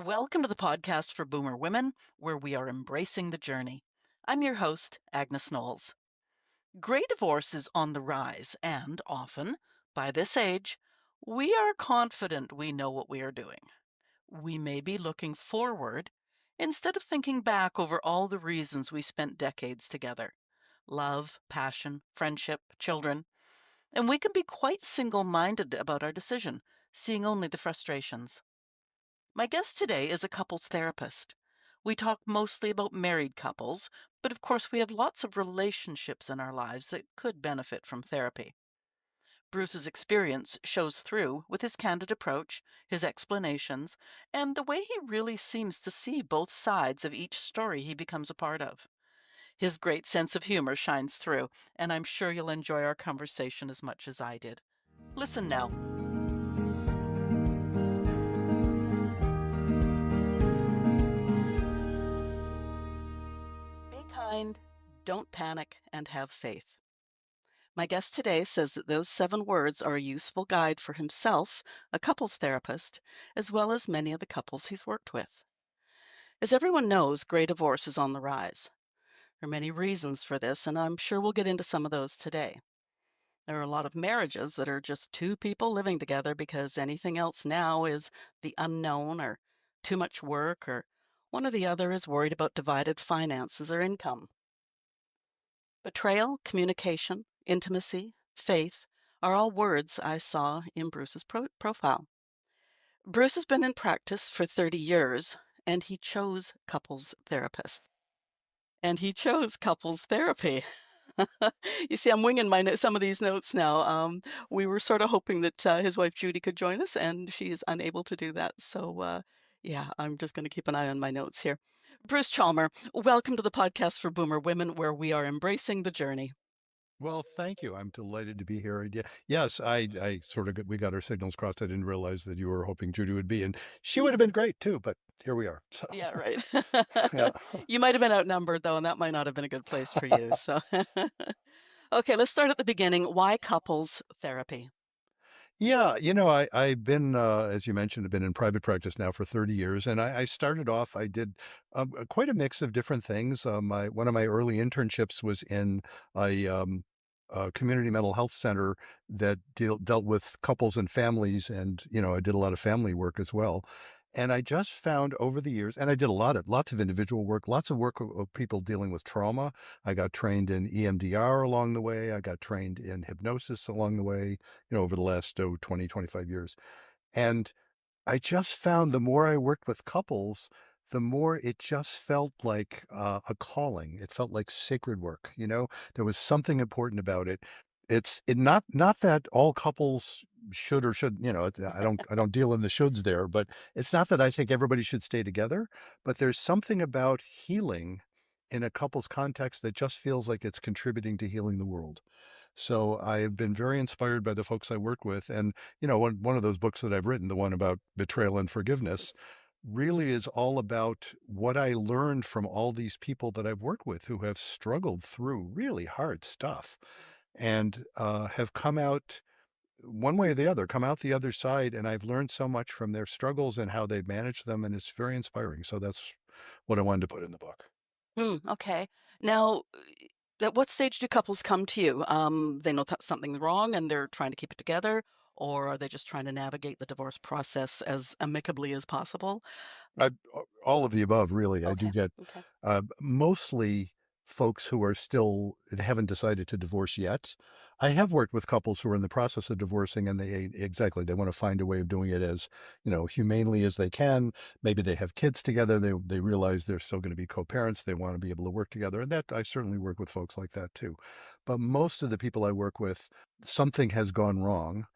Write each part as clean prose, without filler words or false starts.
Welcome to the podcast for Boomer Women, where we are embracing the journey. I'm your host, Agnes Knowles. Gray divorce is on the rise, and often, by this age, we are confident we know what we are doing. We may be looking forward instead of thinking back over all the reasons we spent decades together: love, passion, friendship, children. And we can be quite single minded about our decision, seeing only the frustrations. My guest today is a couples therapist. We talk mostly about married couples, but of course, we have lots of relationships in our lives that could benefit from therapy. Bruce's experience shows through with his candid approach, his explanations, and the way he really seems to see both sides of each story he becomes a part of. His great sense of humor shines through, and I'm sure you'll enjoy our conversation as much as I did. Listen now. Be kind, don't panic, and have faith. My guest today says that those 7 words are a useful guide for himself, a couples therapist, as well as many of the couples he's worked with. As everyone knows, gray divorce is on the rise. There are many reasons for this, and I'm sure we'll get into some of those today. There are a lot of marriages that are just two people living together because anything else now is the unknown or too much work, or one or the other is worried about divided finances or income. Betrayal, communication, intimacy, faith are all words I saw in Bruce's profile. Bruce has been in practice for 30 years, and he chose couples therapist. And he chose couples therapy. You see, I'm winging some of these notes now. We were sort of hoping that his wife Judy could join us, and she is unable to do that. So, yeah, I'm just going to keep an eye on my notes here. Bruce Chalmer, welcome to the podcast for Boomer Women, where we are embracing the journey. Well, thank you. I'm delighted to be here. Yes, I sort of we got our signals crossed. I didn't realize that you were hoping Judy would be, and she would have been great too. But here we are. So, Yeah, right. yeah, You might have been outnumbered though, and that might not have been a good place for you. So, okay, let's start at the beginning. Why couples therapy? yeah. I've been, as you mentioned, I've been in private practice now for 30 years, and I started off. I did quite a mix of different things. My one of my early internships was in a community mental health center that dealt with couples and families, and I did a lot of family work as well. And I just found over the years, and I did lots of individual work, lots of work of people dealing with trauma. I got trained in EMDR along the way. I got trained in hypnosis along the way, over the last 20, 25 years. And I just found the more I worked with couples, the more it just felt like a calling. It felt like sacred work. There was something important about it. Not that all couples should or should, I don't deal in the shoulds there, but it's not that I think everybody should stay together, but there's something about healing in a couple's context that just feels like it's contributing to healing the world. So I have been very inspired by the folks I work with. And, one of those books that I've written, the one about betrayal and forgiveness, really is all about what I learned from all these people that I've worked with who have struggled through really hard stuff and have come out one way or the other, come out the other side. And I've learned so much from their struggles and how they've managed them. And it's very inspiring. So that's what I wanted to put in the book. Okay. Now, at what stage do couples come to you? They know something's wrong and they're trying to keep it together, or are they just trying to navigate the divorce process as amicably as possible? All of the above, really. I do Okay. get Okay. mostly folks who are still haven't decided to divorce yet. I have worked with couples who are in the process of divorcing, and they want to find a way of doing it as humanely as they can. Maybe they have kids together. They realize they're still going to be co-parents. They want to be able to work together, and that I certainly work with folks like that too. But most of the people I work with, something has gone wrong.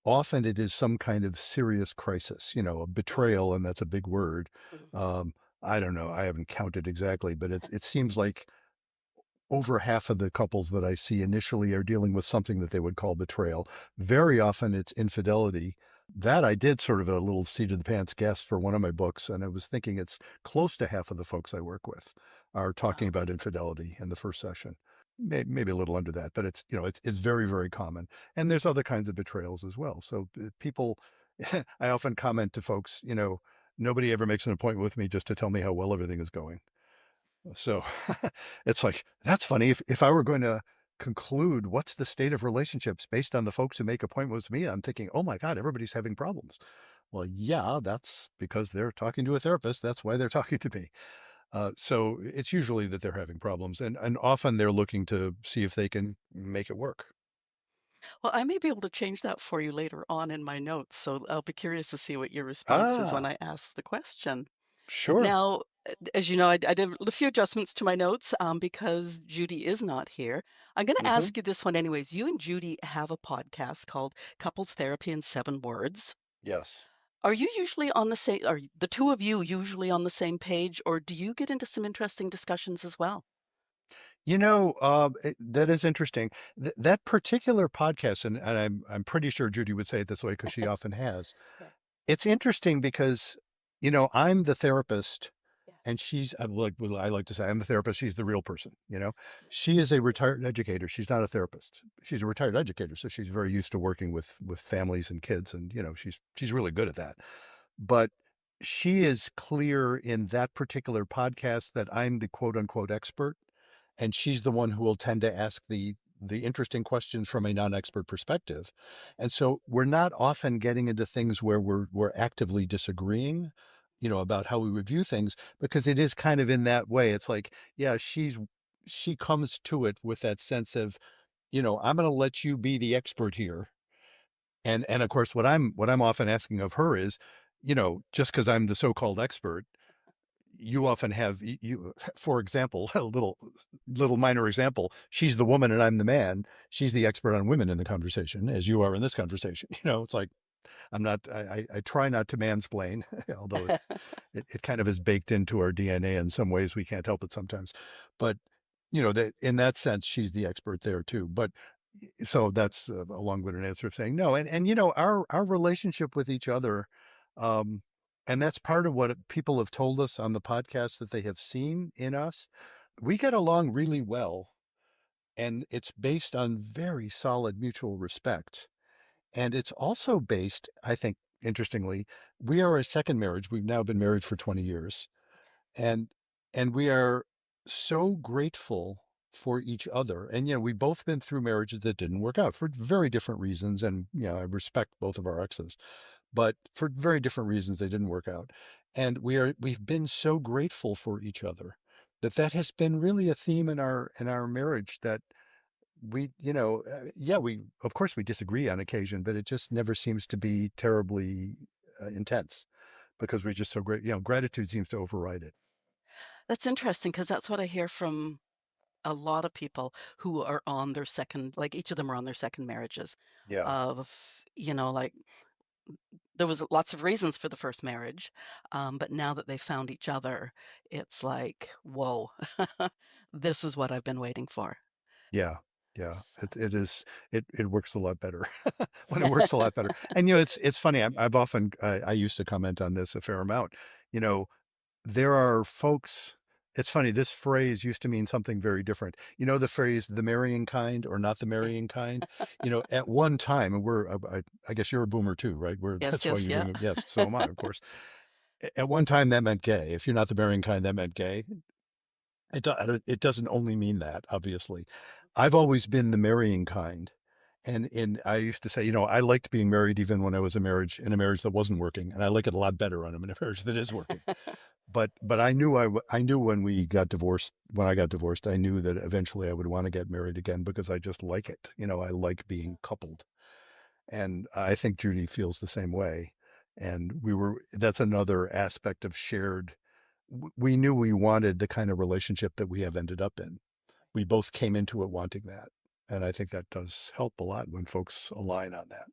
Often it is some kind of serious crisis, a Mhm, betrayal, and that's a big word. mhm. Um, I don't know. I haven't counted exactly, but Okay. it seems like over half of the couples that I see initially are dealing with something that they would call betrayal. Very often it's infidelity. That I did sort of a little seat of the pants guess for one of my books, and I was thinking it's close to half of the folks I work with are talking Wow. about infidelity in the first session. Maybe a little under that, but it's very, very common. And there's other kinds of betrayals as well. So people, I often comment to folks, nobody ever makes an appointment with me just to tell me how well everything is going. So it's like, that's funny. If I were going to conclude what's the state of relationships based on the folks who make appointments with me, I'm thinking, oh my God, everybody's having problems. Well, yeah, that's because they're talking to a therapist. That's why they're talking to me. So it's usually that they're having problems, and often they're looking to see if they can make it work. Well, I may be able to change that for you later on in my notes, so I'll be curious to see what your response is when Ah, I ask the question. sure. Now, as you know, I did a few adjustments to my notes because Judy is not here. I'm going to Hmm. ask you this one anyways. You and Judy have a podcast called Couples Therapy in 7 Words. Yes. Are you usually on the same, are the two of you usually on the same page, or do you get into some interesting discussions as well? That is interesting. That particular podcast, and I'm pretty sure Judy would say it this way because she often has. Yeah, It's interesting because, I'm the therapist yeah, and she's like well, I like to say I'm the therapist. She's the real person. yeah. She is a retired educator. She's not a therapist. She's a retired educator, so she's very used to working with families and kids, and she's really good at that. But she is clear in that particular podcast that I'm the quote unquote expert, and she's the one who will tend to ask the interesting questions from a non-expert perspective. And so we're not often getting into things where we're actively disagreeing, about how we would view things, because it is kind of in that way. It's like, yeah, she comes to it with that sense of, I'm going to let you be the expert here. And of course what I'm often asking of her is, just because I'm the so-called expert, you often have for example, a little minor example, she's the woman and I'm the man. She's the expert on women in the conversation, as you are in this conversation. It's like, I'm not I try not to mansplain, although it kind of is baked into our DNA in some ways. We can't help it sometimes. But that in that sense, she's the expert there too. But so that's a long-winded answer of saying no. And our relationship with each other, um, and that's part of what people have told us on the podcast that they have seen in us. We get along really well, and it's based on very solid mutual respect. And it's also based, I think, interestingly, we are a second marriage. We've now been married for 20 years. And we are so grateful for each other. And we've both been through marriages that didn't work out for very different reasons. And I respect both of our exes, but for very different reasons they didn't work out. And we've been so grateful for each other that has been really a theme in our marriage, that yeah, we of course we disagree on occasion, but it just never seems to be terribly intense, because we're just so great. Gratitude seems to override it. That's interesting because that's what I hear from a lot of people who are on their second, like each of them are on their second marriages. Yeah. Of, like there was lots of reasons for the first marriage, but now that they found each other, it's like, whoa, this is what I've been waiting for. Yeah. Yeah. So, It works a lot better when it works a lot better. And it's funny. I used to comment on this a fair amount. You know, there are folks. It's funny. This phrase used to mean something very different. The phrase "the marrying kind" or "not the yeah. marrying kind." At one time, and I guess you're a boomer too, right? Yes, That's why yes, you're yeah. doing it. Yes, so am I, of course. At one time, that meant gay. If you're not the marrying kind, that meant gay. It doesn't only mean that, obviously. I've always been the marrying kind. And I used to say, I liked being married even when I was in a marriage that wasn't working, and I like it a lot better when I'm in a marriage that is working. But I knew when I got divorced, I knew that eventually I would want to get married again, because I just like it. I like being coupled. And I think Judy feels the same way. And that's another aspect of shared. We knew we wanted the kind of relationship that we have ended up in. We both came into it wanting that. And I think that does help a lot when folks align on that.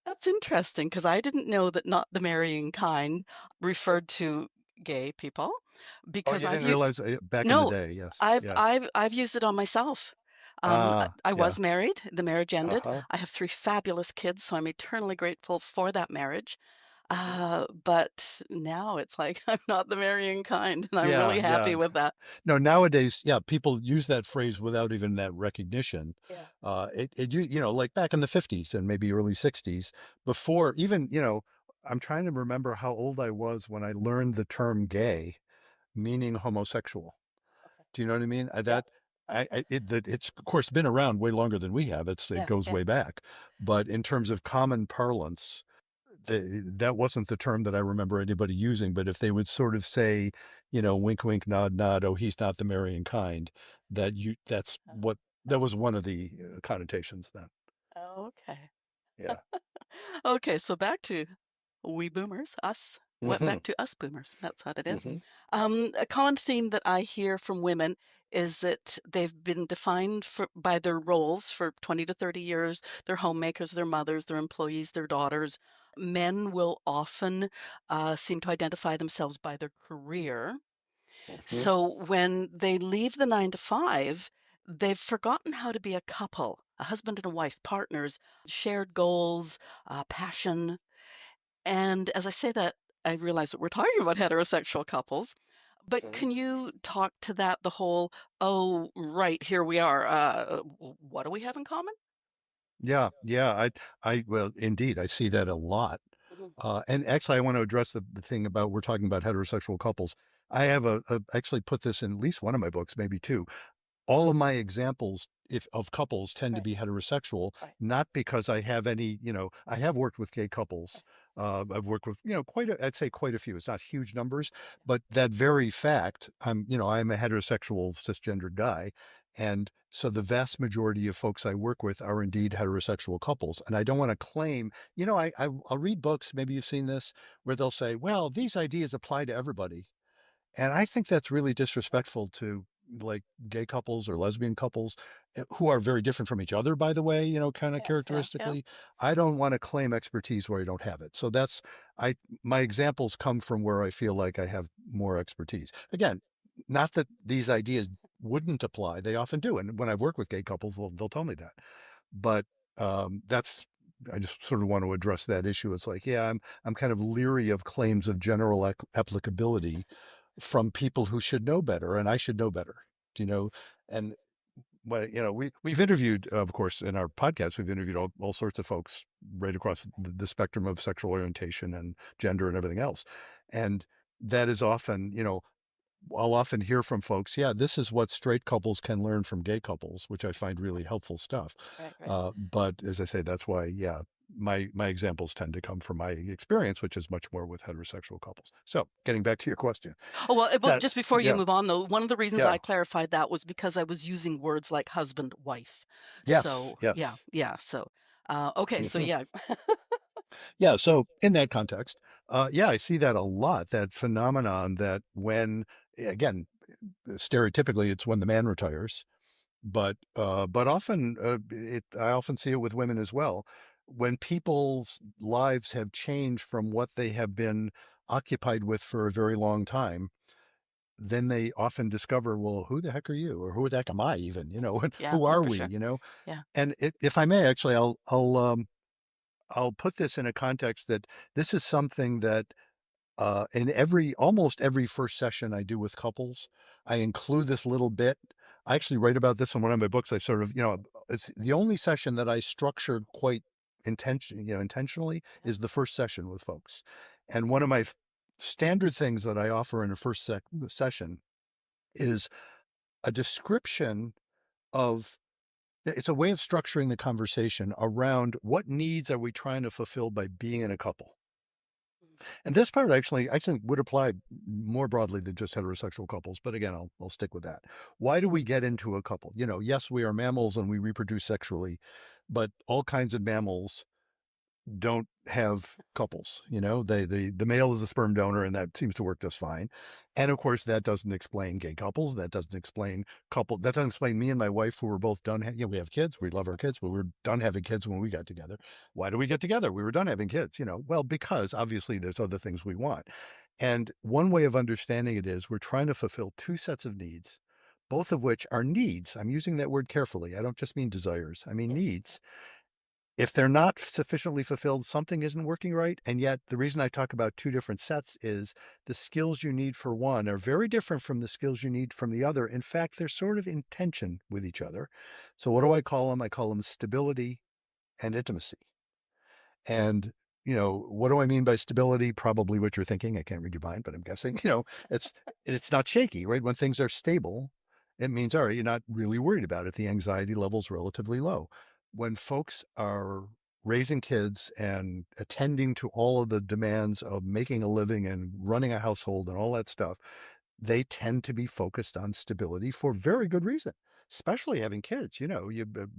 That's interesting because I didn't know that not the marrying kind referred to gay people Oh, because you I've didn't u realize back in the no, day? Yes. I've Yeah. I've I've used it on myself. I Yeah. was married, the marriage ended. Uh-huh. I have 3 fabulous kids, so I'm eternally grateful for that marriage. Sure. But now it's like I'm not the marrying kind, and I'm Yeah. really Yeah. happy with that. No, nowadays, yeah, people use that phrase without even that recognition. Yeah. Like back in the 50s and maybe early 60s, before even, I'm trying to remember how old I was when I learned the term gay, meaning homosexual. Okay. Do you know what I mean? Yeah. That it's of course been around way longer than we have. It Yeah. goes Yeah. way back, but in terms of common parlance, that wasn't the term that I remember anybody using. But if they would sort of say, wink, wink, nod, nod, oh, he's not the marrying kind, that's Uh, what that was one of the connotations then. okay. Yeah. Okay. So back to we boomers, us, what Hmm. back to us boomers. That's what it is. Hmm. A common theme that I hear from women is that they've been defined by their roles for 20 to 30 years. They're homemakers, their mothers, their employees, their daughters. Men will often seem to identify themselves by their career. Hmm. So when they leave the 9 to 5, they've forgotten how to be a couple, a husband and a wife, partners, shared goals, passion, and as I say that, I realize that we're talking about heterosexual couples, but can you talk to that the whole, "Oh, right, here we are, what do we have in common?" Yeah, yeah. Well, indeed, I see that a lot. Mhm. And actually, I want to address the thing about we're talking about heterosexual couples. I have actually put this in at least one of my books, maybe two. All of my examples if of couples tend to Right, be heterosexual, right. not because I have any, I have worked with gay couples. I've worked with, I'd say quite a few. It's not huge numbers, but that very fact, I'm a heterosexual cisgendered guy. And so the vast majority of folks I work with are indeed heterosexual couples. And I don't want to claim, I'll read books, maybe you've seen this, where they'll say, well, these ideas apply to everybody. And I think that's really disrespectful to like gay couples or lesbian couples who are very different from each other, by the way, kind of Yeah, yeah, yeah. characteristically. I don't want to claim expertise where I don't have it. So I, my examples come from where I feel like I have more expertise. Again, not that these ideas wouldn't apply, they often do. And when I work with gay couples, they'll tell me that. But that's, I just sort of want to address that issue. It's like, yeah, I'm kind of leery of claims of general applicability from people who should know better, and I should know better. You know, and we've interviewed, of course, in our podcast, we've interviewed Yeah, all sorts of folks right across the spectrum of sexual orientation and gender and everything else, and that is often, I'll often hear from folks, yeah, this is what straight couples can learn from gay couples, which I find really helpful stuff. right, right. But as I say, that's why, yeah, my examples tend to come from my experience, which is much more with heterosexual couples. So getting back to your question, Oh, well, that, just before you yeah, move on, though, one of the reasons yeah, I clarified that was because I was using words like husband, wife. yes, So, yeah, yes. yeah, so, okay, so Mhm. yeah. Yeah. So in that context, yeah, I see that a lot, that phenomenon that when, again, stereotypically, it's when the man retires, but often I often see it with women as well. When people's lives have changed from what they have been occupied with for a very long time, then they often discover, well, who the heck are you, or who the heck am I even? Yeah, Who oh, are for we? sure. Yeah. And if I may, actually, I'll put this in a context that this is something that in almost every first session I do with couples, I include this little bit. I actually write about this in one of my books. I sort of, it's the only session that I structured quite intentionally Yeah. is the first session with folks. And one of my standard things that I offer in a session is a description of, it's a way of structuring the conversation around what needs are we trying to fulfill by being in a couple. Mm. And this part actually would apply more broadly than just heterosexual couples. But again, I'll stick with that. Why do we get into a couple? Yes, we are mammals and we reproduce sexually, but all kinds of mammals don't have couples. The male is a sperm donor, and that seems to work just fine. And of course, that doesn't explain gay couples. That doesn't explain That doesn't explain me and my wife, who were both done. We have kids. We love our kids, but we were done having kids when we got together. Why do we get together? We were done having kids. Well, because obviously there's other things we want. And one way of understanding it is we're trying to fulfill two sets of needs, both of which are needs. I'm using that word carefully. I don't just mean desires. I mean Yeah. needs. If they're not sufficiently fulfilled, something isn't working right. And yet, the reason I talk about two different sets is the skills you need for one are very different from the skills you need from the other. In fact, they're sort of in tension with each other. So, what do I call them? I call them stability and intimacy. And, what do I mean by stability? Probably what you're thinking. I can't read your mind, but I'm guessing, it's it's not shaky, right? When things are stable, it means all right, you're not really worried about it. The anxiety level's relatively low. When folks are raising kids and attending to all of the demands of making a living and running a household and all that stuff, they tend to be focused on stability for very good reason, especially having kids.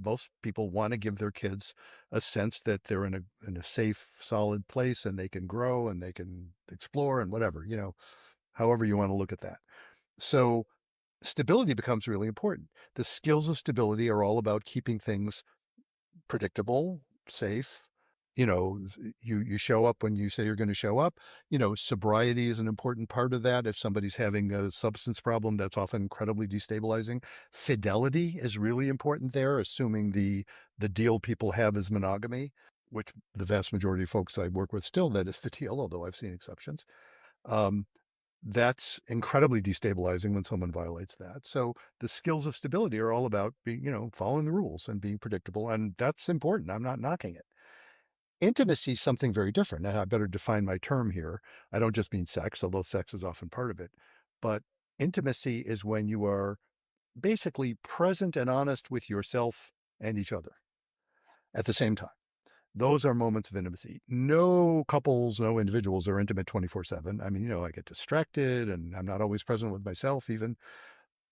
Most people want to give their kids a sense that they're in a safe, solid place and they can grow and they can explore and whatever, however you want to look at that. So stability becomes really important. The skills of stability are all about keeping things predictable, safe. You show up when you say you're going to show up. Sobriety is an important part of that. If somebody's having a substance problem, that's often incredibly destabilizing. Fidelity is really important there, assuming the deal people have is monogamy, which the vast majority of folks I work with still that is the deal, although I've seen exceptions. Um, that's incredibly destabilizing when someone violates that. So the skills of stability are all about being, following the rules and being predictable. And that's important. I'm not knocking it. Intimacy is something very different. Now, I better define my term here. I don't just mean sex, although sex is often part of it. But intimacy is when you are basically present and honest with yourself and each other at the same time. Those are moments of intimacy. No couples, no individuals are intimate 24/7. I mean, I get distracted and I'm not always present with myself even,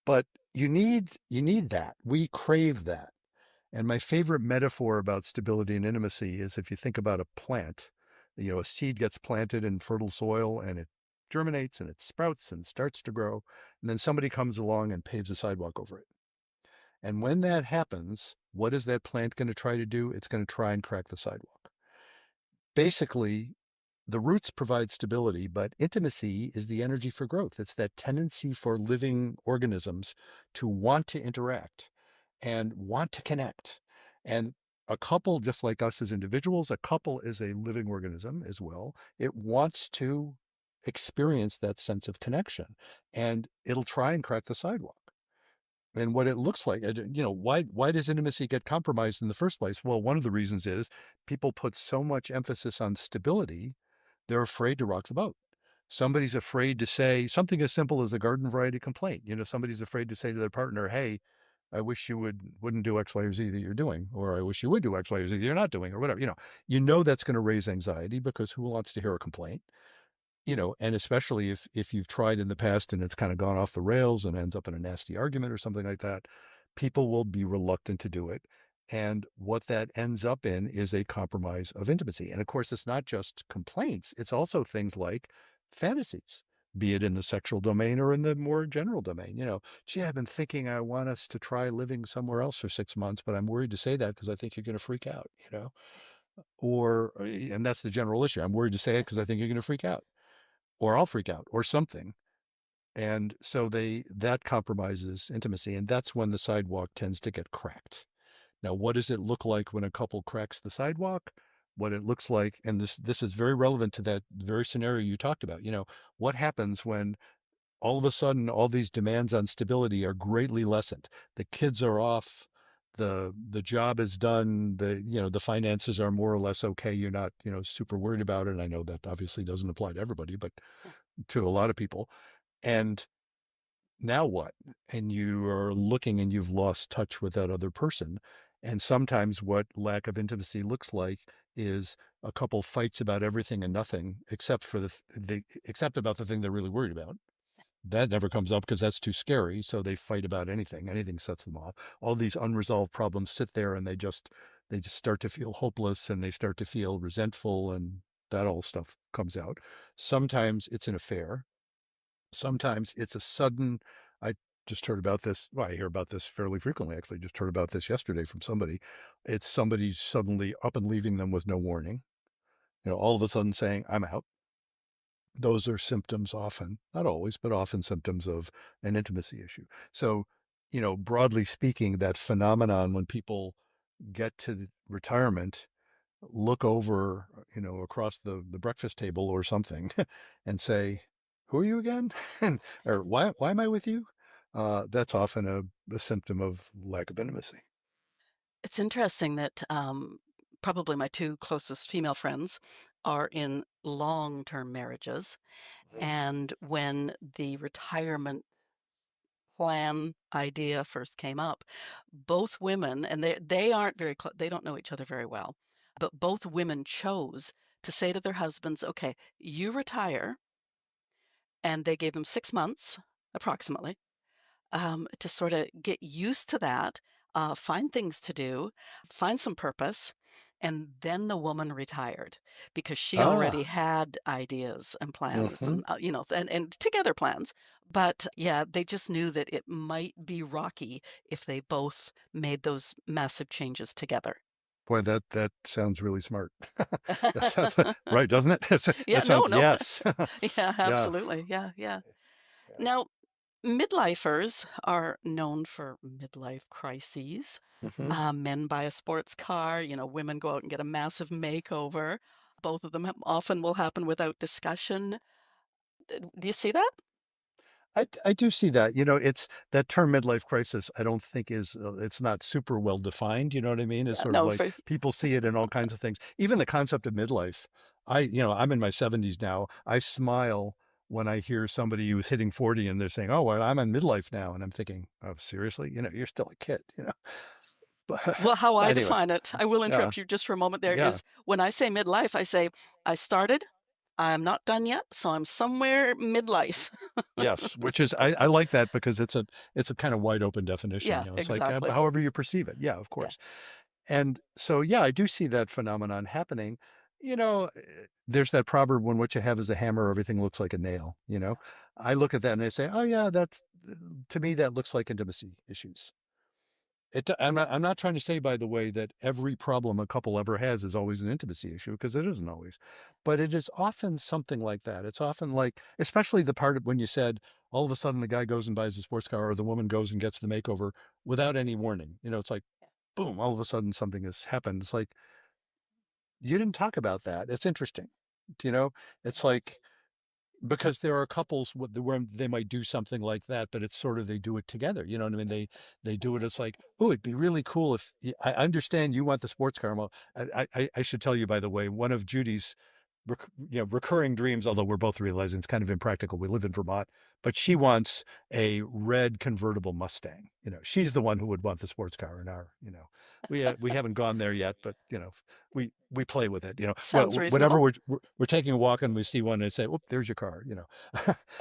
but you need that. We crave that. And my favorite metaphor about stability and intimacy is if you think about a plant, a seed gets planted in fertile soil and it germinates and it sprouts and starts to grow. And then somebody comes along and paves a sidewalk over it. And when that happens, what is that plant going to try to do? It's going to try and crack the sidewalk. Basically, the roots provide stability, but intimacy is the energy for growth. It's that tendency for living organisms to want to interact and want to connect. And a couple, just like us as individuals, a couple is a living organism as well. It wants to experience that sense of connection and it'll try and crack the sidewalk. And what it looks like, why does intimacy get compromised in the first place? Well, one of the reasons is people put so much emphasis on stability, they're afraid to rock the boat. Somebody's afraid to say something as simple as a garden variety complaint. Somebody's afraid to say to their partner, "Hey, I wish you wouldn't do X, Y, or Z that you're doing, or I wish you would do X, Y, or Z that you're not doing, or whatever." That's going to raise anxiety because who wants to hear a complaint? And especially if you've tried in the past and it's kind of gone off the rails and ends up in a nasty argument or something like that, people will be reluctant to do it. And what that ends up in is a compromise of intimacy. And of course, it's not just complaints, it's also things like fantasies, be it in the sexual domain or in the more general domain. Gee, I've been thinking I want us to try living somewhere else for 6 months, but I'm worried to say that because I think you're going to freak out. And that's the general issue. I'm worried to say it because I think you're going to freak out or I'll freak out or something. And so that compromises intimacy. And that's when the sidewalk tends to get cracked. Now, what does it look like when a couple cracks the sidewalk? What it looks like, and this is very relevant to that very scenario you talked about. What happens when all of a sudden all these demands on stability are greatly lessened? The kids are off, the job is done, the finances are more or less okay. You're not, super worried about it. I know that obviously doesn't apply to everybody, but to a lot of people. And now what? And you are looking and you've lost touch with that other person. And sometimes what lack of intimacy looks like is a couple fights about everything and nothing except for except about the thing they're really worried about. That never comes up because that's too scary. So they fight about anything. Anything sets them off. All these unresolved problems sit there and they just start to feel hopeless and they start to feel resentful and that all stuff comes out. Sometimes it's an affair. Sometimes it's a sudden, I just heard about this. Well, I hear about this fairly frequently, actually. Just heard about this yesterday from somebody. It's somebody suddenly up and leaving them with no warning, all of a sudden saying, I'm out. Those are symptoms often, not always, but often symptoms of an intimacy issue. So, broadly speaking, that phenomenon when people get to retirement look over, across the breakfast table or something and say, "Who are you again?" or "Why am I with you?" That's often a symptom of lack of intimacy. It's interesting that probably my two closest female friends are in long-term marriages, Mhm. and when the retirement plan idea first came up, both women, and they aren't very they don't know each other very well, but both women chose to say to their husbands, "Okay, you retire," and they gave them 6 months approximately to sort of get used to that, find things to do, find some purpose. And then the woman retired because she already Ah, had ideas and plans mhm. and, and together plans. But yeah, they just knew that it might be rocky if they both made those massive changes together. Boy, that sounds really smart. That sounds right, doesn't it? Yeah, That no, sounds no. yes. Yeah, Yeah, absolutely. Yeah, yeah. yeah. Now, midlifers are known for midlife crises. Mhm. Men buy a sports car, women go out and get a massive makeover. Both of them often will happen without discussion. Do you see that? I do see that. It's that term midlife crisis, I don't think it's not super well defined. You know what I mean? It's Yeah, sort of no, like people see it in all kinds of things. Even the concept of midlife. I'm in my 70s now. I smile when I hear somebody who's hitting 40 and they're saying, "Oh, well, I'm in midlife now." And I'm thinking, "Oh, seriously? You're still a kid." well, how I Anyway, define it, I will yeah, interrupt you just for a moment there, yeah. is when I say midlife, I say I started, I'm not done yet, so I'm somewhere midlife. Yes, which is I like that because it's a kind of wide open definition. Yeah, It's like exactly. however you perceive it. Yeah, of Yeah, course. And so, yeah, I do see that phenomenon happening. There's that proverb, when what you have is a hammer, everything looks like a nail. I look at that and I say, oh, yeah, to me, that looks like intimacy issues. I'm not trying to say, by the way, that every problem a couple ever has is always an intimacy issue, because it isn't always. But it is often something like that. It's often like, especially the part of when you said all of a sudden the guy goes and buys a sports car or the woman goes and gets the makeover without any warning. It's like, boom, all of a sudden something has happened. It's like, you didn't talk about that. It's interesting. You know, it's like, because there are couples where they might do something like that, but it's sort of, they do it together. You know what I mean? They do it. It's like, oh, it'd be really cool if I understand you want the sports car. Well, I should tell you, by the way, one of Judy's recurring dreams, although we're both realizing it's kind of impractical. We live in Vermont, but she wants a red convertible Mustang. She's the one who would want the sports car in we haven't gone there yet, but we play with it. sounds Whenever reasonable. we're taking a walk and we see one and say, "Oh, there's your car."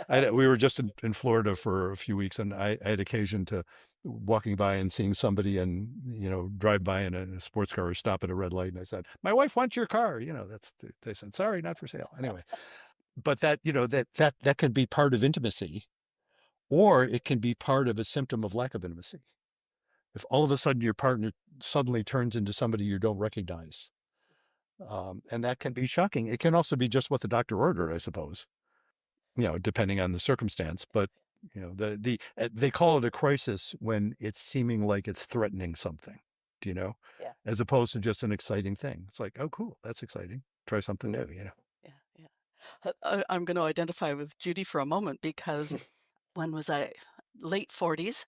We were just in Florida for a few weeks, and I had occasion to walking by and seeing somebody and drive by in a sports car or stop at a red light, and I said, "My wife wants your car." They said, "Sorry, not for sale." Anyway, but that can be part of intimacy, or it can be part of a symptom of lack of intimacy. If all of a sudden your partner suddenly turns into somebody you don't recognize, and that can be shocking. It can also be just what the doctor ordered, I suppose. Depending on the circumstance. But they call it a crisis when it's seeming like it's threatening something. Do you know? Yeah, As opposed to just an exciting thing. It's like, oh, cool, that's exciting. Try something new. yeah, yeah. I'm going to identify with Judy for a moment because when was I? Late 40s,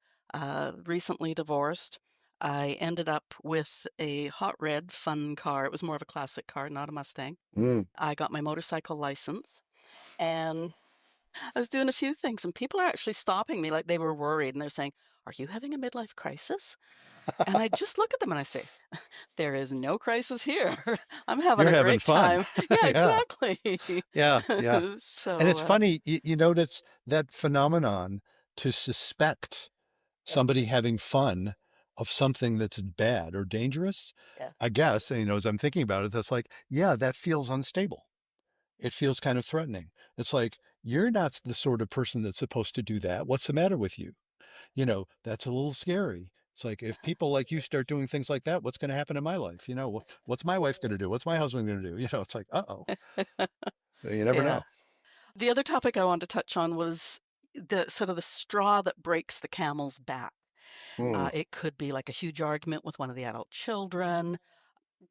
recently divorced. I ended up with a hot red fun car. It was more of a classic car, not a Mustang. Mm. I got my motorcycle license and I was doing a few things, and people are actually stopping me like they were worried. And they're saying, "Are you having a midlife crisis?" And I just look at them and I say, "There is no crisis here. I'm having You're a having great fun. time." Yeah, Yeah. exactly. Yeah. Yeah. And So, it's funny, you notice that phenomenon, to suspect yeah, somebody having fun of something that's bad or dangerous. yeah. I guess, as I'm thinking about it, that's like, yeah, that feels unstable. It feels kind of threatening. It's like, you're not the sort of person that's supposed to do that. What's the matter with you? That's a little scary. It's like, if people like you start doing things like that, what's going to happen in my life? What's my wife going to do? What's my husband going to do? It's like, uh-oh, you never Yeah. know. The other topic I wanted to touch on was the sort of the straw that breaks the camel's back. Mm, It could be like a huge argument with one of the adult children,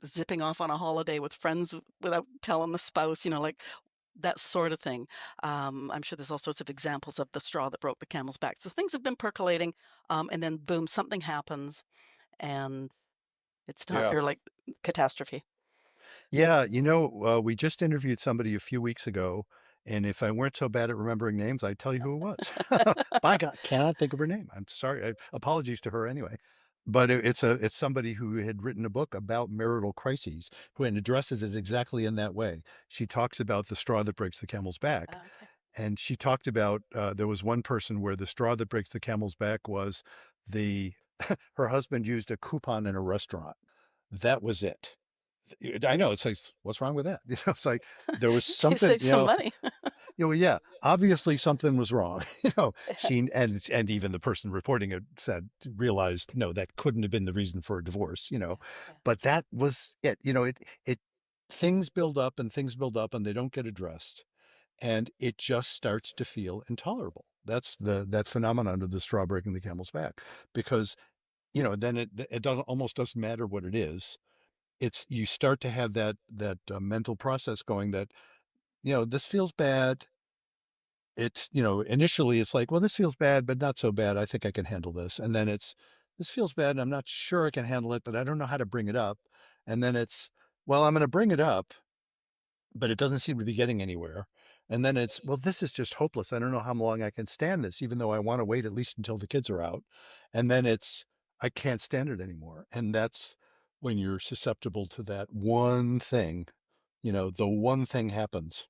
zipping off on a holiday with friends without telling the spouse, like that sort of thing. I'm sure there's all sorts of examples of the straw that broke the camel's back. So things have been percolating, and then boom, something happens, and it's not, yeah. or like catastrophe. Yeah, we just interviewed somebody a few weeks ago, and if I weren't so bad at remembering names, I'd tell you who it was. By God, cannot think of her name. I'm sorry. Apologies to her anyway. But it's somebody who had written a book about marital crises, who and addresses it exactly in that way. She talks about the straw that breaks the camel's back, Okay. and she talked about there was one person where the straw that breaks the camel's back was the her husband used a coupon in a restaurant. That was it. I know, it's like, what's wrong with that? It's like there was Okay, something, save some money. yeah, obviously something was wrong. She and even the person reporting it said realized, no, that couldn't have been the reason for a divorce. Yeah, yeah. But that was it. It things build up and things build up and they don't get addressed. And it just starts to feel intolerable. That's that phenomenon of the straw breaking the camel's back. Because, then it doesn't almost doesn't matter what it is. It's you start to have that mental process going that this feels bad. It's initially it's like, well, this feels bad but not so bad, I think I can handle this. And then it's, this feels bad and I'm not sure I can handle it but I don't know how to bring it up. And then it's, well, I'm going to bring it up but it doesn't seem to be getting anywhere. And then it's, well, this is just hopeless, I don't know how long I can stand this, even though I want to wait at least until the kids are out. And then it's, I can't stand it anymore. And that's when you're susceptible to that one thing. The one thing happens,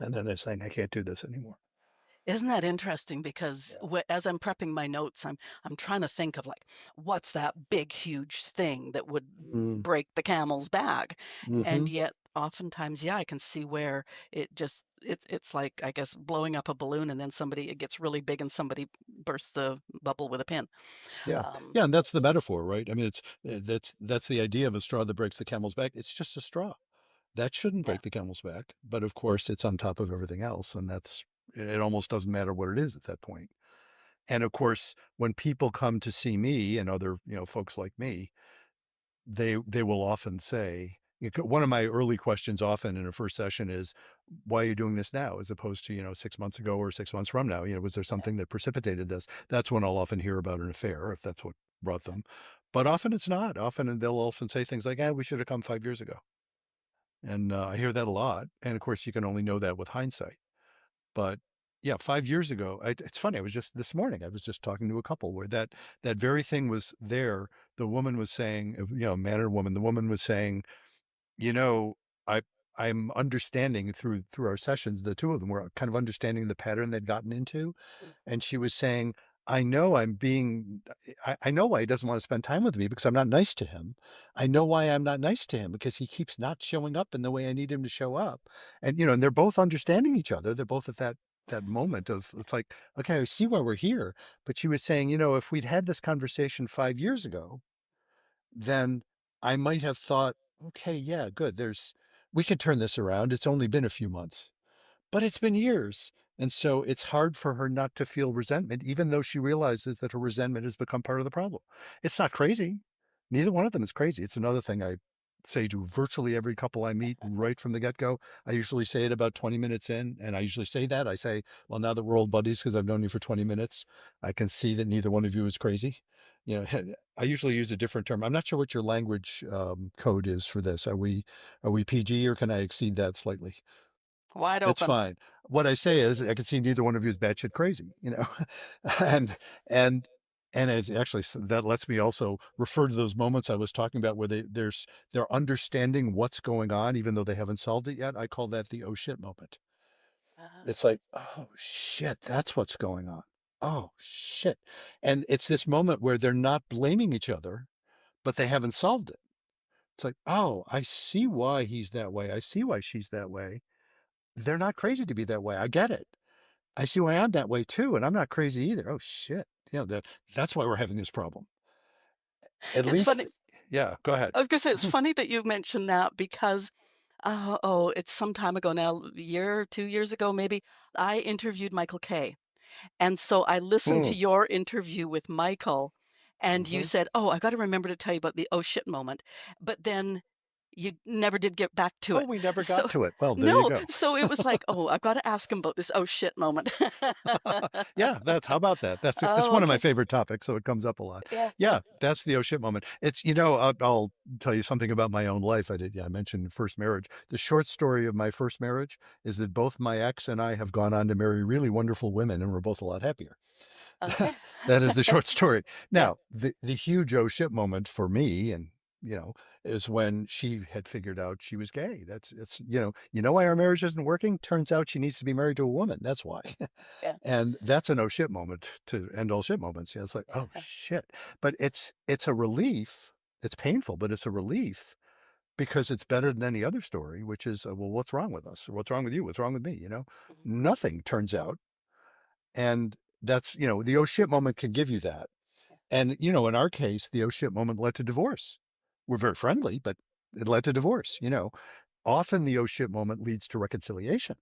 and then they're saying, I can't do this anymore. Isn't that interesting? Because Yeah. as I'm prepping my notes, I'm trying to think of like what's that big, huge thing that would Mm, break the camel's back, and hmm. yet oftentimes, yeah, I can see where it's like I guess blowing up a balloon, and then somebody it gets really big, and somebody bursts the bubble with a pin. Yeah. Um, Yeah. And that's the metaphor, right? I mean, that's the idea of a straw that breaks the camel's back. It's just a straw. That shouldn't yeah. break the camel's back. But of course, it's on top of everything else. And it almost doesn't matter what it is at that point. And of course, when people come to see me and other, folks like me, they will often say, one of my early questions often in a first session is, why are you doing this now as opposed to 6 months ago or 6 months from now? Was there something that precipitated this? That's when I'll often hear about an affair, if that's what brought them. But often it's not. Often they'll often say things like, we should have come 5 years ago. And I hear that a lot. And of course, you can only know that with hindsight. But yeah, 5 years ago, it's funny. I was just this morning. I was just talking to a couple where that very thing was there. The woman was saying, man or woman. The woman was saying, you know, I I'm understanding through our sessions, the two of them were kind of understanding the pattern they'd gotten into. Mm. And she was saying, I know I'm being I know why he doesn't want to spend time with me because I'm not nice to him. I know why I'm not nice to him because he keeps not showing up in the way I need him to show up. And they're both understanding each other. They're both at that moment of it's like, okay, I see why we're here. But she was saying, if we'd had this conversation 5 years ago, then I might have thought, okay, yeah, good. We could turn this around. It's only been a few months, but it's been years. And so it's hard for her not to feel resentment, even though she realizes that her resentment has become part of the problem. It's not crazy. Neither one of them is crazy. It's another thing I say to virtually every couple I meet right from the get go. I usually say it about 20 minutes in. And I usually say that. I say, well, now that we're old buddies, because I've known you for 20 minutes, I can see that neither one of you is crazy. I usually use a different term. I'm not sure what your language code is for this. Are we PG or can I exceed that slightly? Wide It's open. fine. What I say is, I can see neither one of you is batshit crazy. and and and it's actually that lets me also refer to those moments I was talking about where they're understanding what's going on, even though they haven't solved it yet. I call that the oh shit moment. Uh, It's like, oh shit, that's what's going on. Oh shit, and it's this moment where they're not blaming each other, but they haven't solved it. It's like, oh, I see why he's that way. I see why she's that way. They're not crazy to be that way. I get it. I see why I'm that way too, and I'm not crazy either. Oh shit. That's why we're having this problem. At it's least funny. yeah, go ahead. I was gonna say it's funny that you mentioned that because it's some time ago now, a year, 2 years ago maybe, I interviewed Michael Kay, and so I listened to Mm, your interview with Michael, and you mhm. said, "Oh, I gotta remember to tell you about the 'oh, shit' moment," but then you never did get back to Oh, it. we never got So to it. Well, there you no, go. so it was like, "Oh, I've gotta ask him about this oh shit moment." Yeah, that's how about that? It's Oh, one of my okay. favorite topics, so it comes up a lot. Yeah, yeah. Yeah, that's the oh shit moment. It's I'll tell you something about my own life. I mentioned first marriage. The short story of my first marriage is that both my ex and I have gone on to marry really wonderful women, and we're both a lot happier. Okay. That is the short story. Yeah, Now, the huge oh shit moment for me, and you know, is when she had figured out she was gay. That's it's why our marriage isn't working. Turns out she needs to be married to a woman. That's why. yeah, And that's an oh shit moment to end all shit moments. It's like, oh yeah. shit. But it's a relief. It's painful, but it's a relief because it's better than any other story, which is, well, what's wrong with us? Or what's wrong with you? What's wrong with me? Mhm. Nothing turns out. And that's, the oh shit moment can give you that. Yeah. And, in our case, the oh shit moment led to divorce. We're very friendly, but it led to divorce. Often the oh shit moment leads to reconciliation.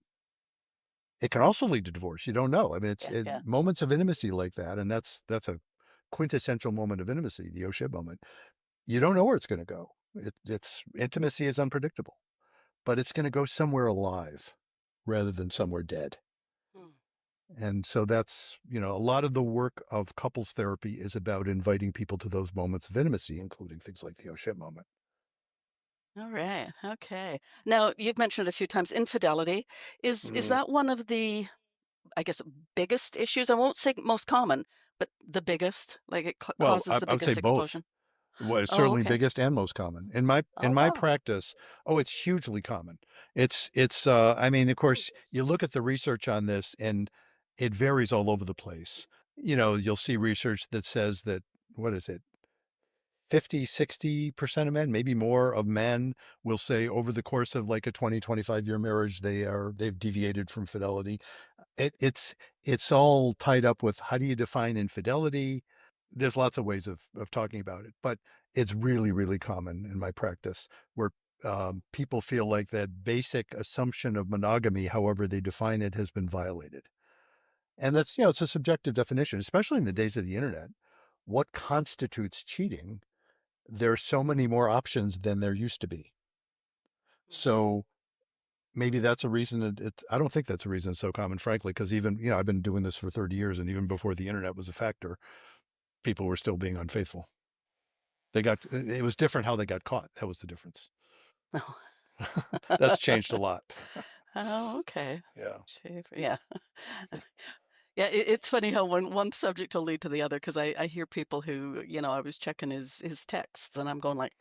It can also lead to divorce. You don't know. I mean, Yeah, yeah. moments of intimacy like that, and that's a quintessential moment of intimacy, the oh shit moment. You don't know where it's going to go. It's intimacy is unpredictable, but it's going to go somewhere alive rather than somewhere dead. Mm. And so that's, a lot of the work of couples therapy is about inviting people to those moments of intimacy, including things like the oh shit moment. Alright, okay. Now, you've mentioned a few times infidelity. Is Mm. that one of the, I guess, biggest issues? I won't say most common, but the biggest? Like, it Well, causes the I would say biggest both. explosion? Was Oh, certainly okay. biggest and most common in my Oh, wow. practice. Oh, it's hugely common. It's I mean, of Hmm, course, you look at the research on this and it varies all over the place. You'll see research that says that, what is it, 50-60% of men, maybe more of men, will say over the course of like a 20-25 year marriage they've deviated from fidelity. It's all tied up with, how do you define infidelity? There's lots of ways of talking about it, but it's really, really common in my practice where people feel like that basic assumption of monogamy, however they define it, has been violated. And that's, it's a subjective definition, especially in the days of the internet. What constitutes cheating? There's so many more options than there used to be. So maybe that's a reason I don't think that's a reason it's so common, frankly, because even, I've been doing this for 30 years, and even before the internet was a factor, people were still being unfaithful. It was different how they got caught. That was the difference. oh. That's changed a lot. Oh, okay. Yeah. Schaefer, yeah. Yeah, it's funny how one subject will lead to the other because I hear people who, I was checking his texts, and I'm going like,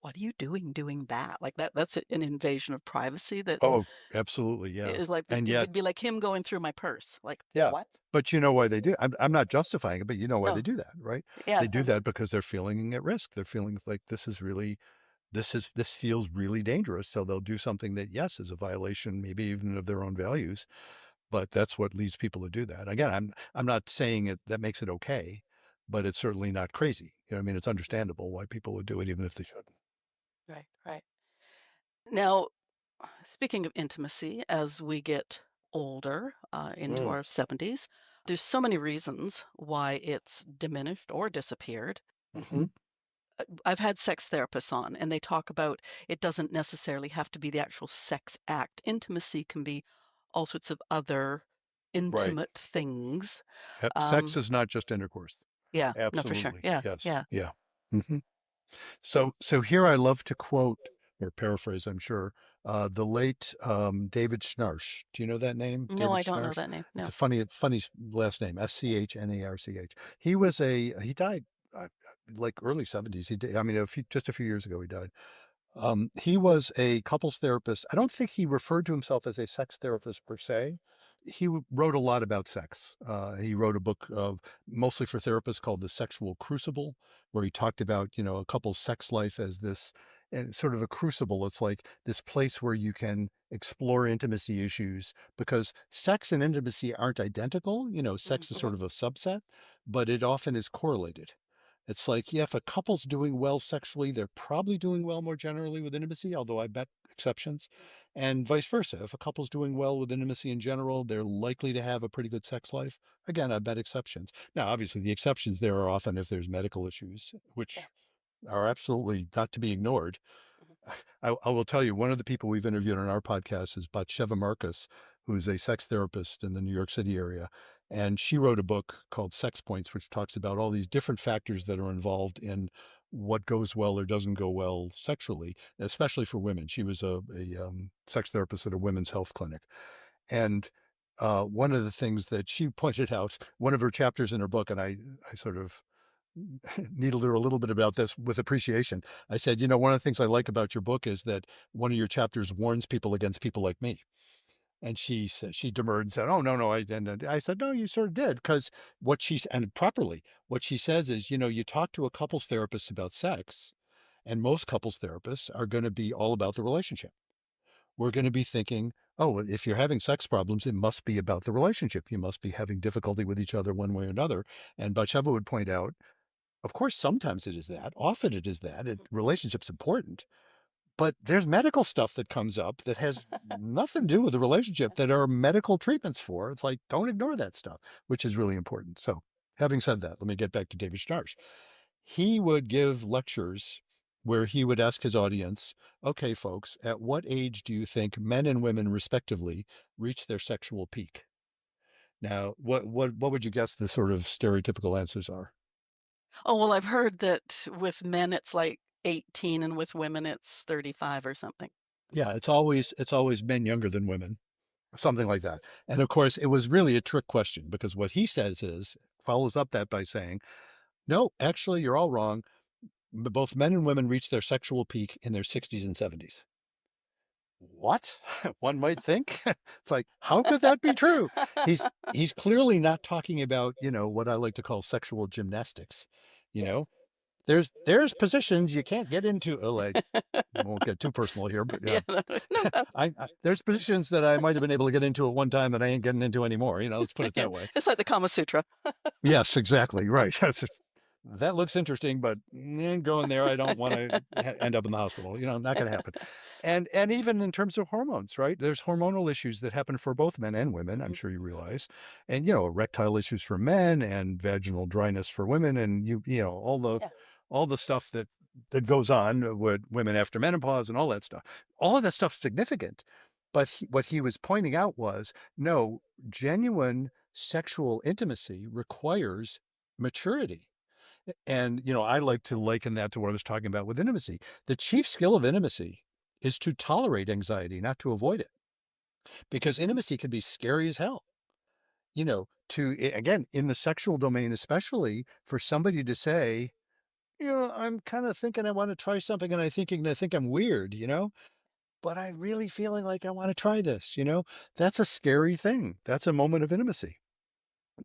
"What are you doing that?" Like, that's an invasion of privacy that Oh, absolutely. Yeah. is like And yet, it'd be like him going through my purse. Like, yeah. "What?" But you know why they do? I'm not justifying it, but you know why they No. do that, right? Yeah, They do no. that because they're feeling at risk. They're feeling like this feels really dangerous. So they'll do something that, yes, is a violation, maybe even of their own values. But that's what leads people to do that. Again, I'm not saying it that makes it okay, but it's certainly not crazy. I mean, it's understandable why people would do it, even if they shouldn't. Right, right. Now, speaking of intimacy, as we get older, into Mm. our 70s, there's so many reasons why it's diminished or disappeared. Hmm. I've had sex therapists on, and they talk about it doesn't necessarily have to be the actual sex act. Intimacy can be all sorts of other Right. intimate things. Sex Um, is not just intercourse. yeah, no, for sure. Absolutely. Yeah, Yes. yeah. Yeah. Hmm. So here I love to quote or paraphrase, I'm sure, the late David Schnarch. Do you know that name, No, David I don't know Schnarch? that name. It's a No. funny last name, Schnarch. He died uh, like early 70s. I mean, just a few years ago he died. He was a couples therapist. I don't think he referred to himself as a sex therapist per se. He wrote a lot about sex. He wrote a book mostly for therapists called The Sexual Crucible, where he talked about, a couple's sex life as this and sort of a crucible. It's like this place where you can explore intimacy issues because sex and intimacy aren't identical. Sex is Mm-hmm. sort of a subset, but it often is correlated. It's like, yeah, if a couple's doing well sexually, they're probably doing well more generally with intimacy, although I bet exceptions, and vice versa. If a couple's doing well with intimacy in general, they're likely to have a pretty good sex life. Again, I bet exceptions. Now, obviously, the exceptions there are often if there's medical issues, Yeah. which are absolutely not to be ignored. I will tell you, one of the people we've interviewed on our podcast is Batsheva Marcus, who's a sex therapist in the New York City area. And she wrote a book called Sex Points, which talks about all these different factors that are involved in what goes well or doesn't go well sexually, especially for women. She was a sex therapist at a women's health clinic. And one of the things that she pointed out, one of her chapters in her book, and I sort of needled her a little bit about this with appreciation. I said, one of the things I like about your book is that one of your chapters warns people against people like me. And she said, she demurred and said, "Oh, no, no." And I said, "No, you sort of did." Because and properly, what she says is, you talk to a couples therapist about sex, and most couples therapists are going to be all about the relationship. We're going to be thinking, oh, well, if you're having sex problems, it must be about the relationship. You must be having difficulty with each other one way or another. And Batsheva would point out, of course, sometimes it is that. Often it is that. Relationship's important. But there's medical stuff that comes up that has nothing to do with the relationship that are medical treatments for. It's like, don't ignore that stuff, which is really important. So, having said that, let me get back to David Schnarch. He would give lectures where he would ask his audience, okay, folks, at what age do you think men and women respectively reach their sexual peak? Now, what would you guess the sort of stereotypical answers are? Oh, well, I've heard that with men it's like 18 and with women it's 35 or something. Yeah, it's always men younger than women, something like that. And of course, it was really a trick question because what he says is follows up that by saying, no, actually, you're all wrong. Both men and women reach their sexual peak in their 60s and 70s. What? One might think. It's like, how could that be true? He's clearly not talking about, what I like to call sexual gymnastics. You know, there's positions you can't get into. Like, won't get too personal here, but Yeah, no, no. there's positions that I might have been able to get into at one time that I ain't getting into anymore. Let's put it Yeah, that way. it's like the Kama Sutra. Yes, exactly. Right. That looks interesting, but going there, I don't want to end up in the hospital. Not going to happen. And even in terms of hormones, right? There's hormonal issues that happen for both men and women. I'm Mhm. sure you realize, and erectile issues for men and vaginal dryness for women, and Yeah. all the stuff that goes on with women after menopause and all that stuff. All of that stuff's significant, but what he was pointing out was no, genuine sexual intimacy requires maturity. And, I like to liken that to what I was talking about with intimacy. The chief skill of intimacy is to tolerate anxiety, not to avoid it, because intimacy can be scary as hell. Again, in the sexual domain, especially for somebody to say, I'm kind of thinking I want to try something and I think I'm weird, but I really feeling like I want to try this, that's a scary thing. That's a moment of intimacy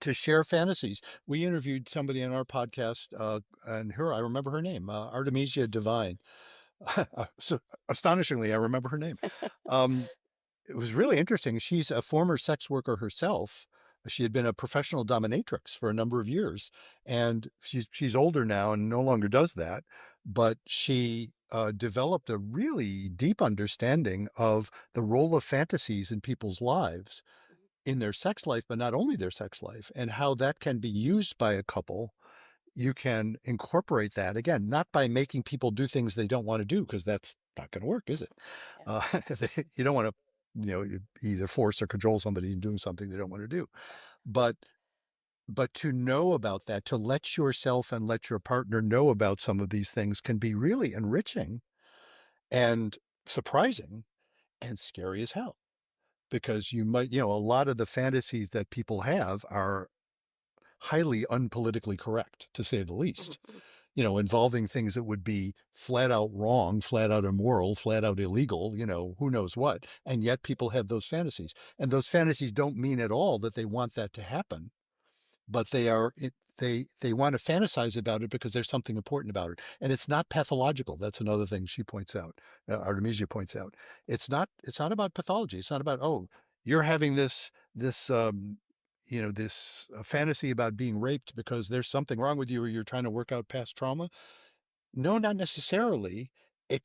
to share fantasies. We interviewed somebody on our podcast, and I remember her name, Artemisia Divine. So astonishingly, I remember her name. Um, it was really interesting. She's a former sex worker herself. She had been a professional dominatrix for a number of years, and she's older now and no longer does that. But she developed a really deep understanding of the role of fantasies in people's lives in their sex life, but not only their sex life, and how that can be used by a couple. You can incorporate that again, not by making people do things they don't want to do, because that's not going to work, is it? Yeah. Uh, you don't want to, either force or control somebody in doing something they don't want to do. But to know about that, to let yourself and let your partner know about some of these things can be really enriching and surprising and scary as hell. Because you might, a lot of the fantasies that people have are highly unpolitically correct, to say the least, Mhm. involving things that would be flat out wrong, flat out immoral, flat out illegal, who knows what. And yet people have those fantasies. And those fantasies don't mean at all that they want that to happen, but they want to fantasize about it because there's something important about it, and it's not pathological. That's another thing she points out. Artemisia points out it's not about pathology. It's not about, oh, you're having this fantasy about being raped because there's something wrong with you or you're trying to work out past trauma. No, not necessarily. It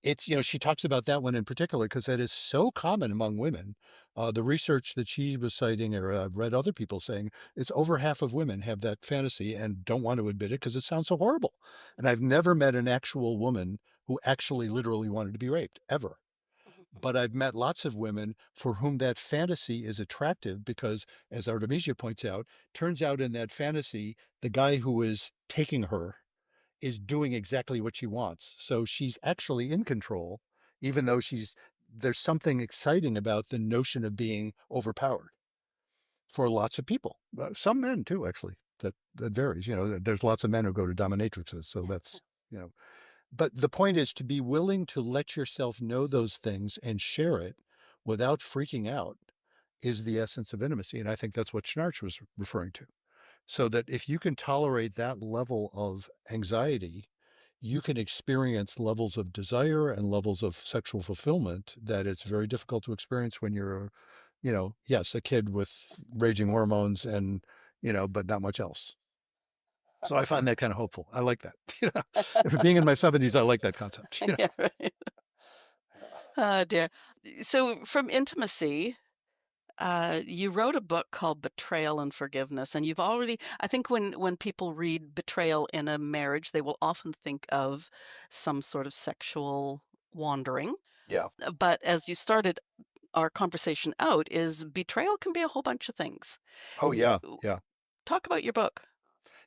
it's she talks about that one in particular because that is so common among women. The research that she was citing, or I've read other people saying, it's over half of women have that fantasy and don't want to admit it because it sounds so horrible. And I've never met an actual woman who actually literally wanted to be raped, ever. Mhm, mhm, But I've met lots of women for whom that fantasy is attractive because, as Artemisia points out, turns out in that fantasy, the guy who is taking her is doing exactly what she wants. So she's actually in control, even though there's something exciting about the notion of being overpowered for lots of people. Some men too, actually. That varies. There's lots of men who go to dominatrixes, so yeah, yeah. that's you know. But the point is to be willing to let yourself know those things and share it without freaking out is the essence of intimacy, and I think that's what Schnarch was referring to. So that if you can tolerate that level of anxiety, you can experience levels of desire and levels of sexual fulfillment that it's very difficult to experience when you're, yes, a kid with raging hormones and, but not much else. So I find that kind of hopeful. I like that. Being in my 70s, I like that concept. Yeah, right. Oh, dear. So from intimacy, you wrote a book called Betrayal and Forgiveness, and you've already I think when people read betrayal in a marriage, they will often think of some sort of sexual wandering. Yeah. But as you started our conversation out, is betrayal can be a whole bunch of things. Oh, yeah. W- Yeah. Talk about your book.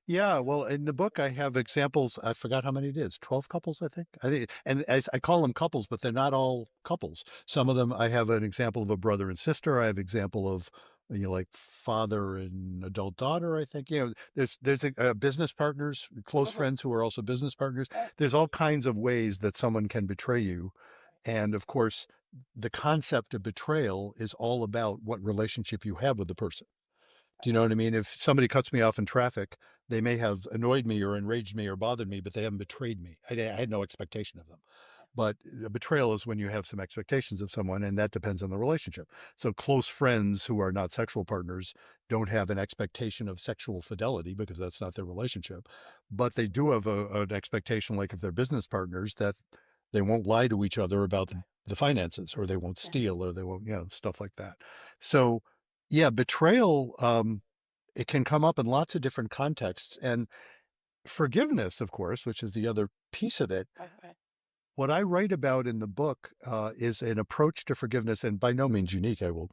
Yeah, well, in the book, I have examples. I forgot how many it is. 12 couples, I think. I think, and as I call them couples, but they're not all couples. Some of them, I have an example of a brother and sister. I have example of, like father and adult daughter. I think, there's business partners, close Mhm. friends who are also business partners. Right. There's all kinds of ways that someone can betray you. And of course, the concept of betrayal is all about what relationship you have with the person. Do you know what I mean? If somebody cuts me off in traffic, they may have annoyed me or enraged me or bothered me, but they haven't betrayed me. I had no expectation of them. But a betrayal is when you have some expectations of someone, and that depends on the relationship. So close friends who are not sexual partners don't have an expectation of sexual fidelity because that's not their relationship. But they do have an expectation, like if they're business partners, that they won't lie to each other about the finances, or they won't Yeah. steal, or they won't, stuff like that. So, yeah, betrayal, it can come up in lots of different contexts. And forgiveness, of course, which is the other piece of it. Right, right. What I write about in the book is an approach to forgiveness, and by no means unique. I will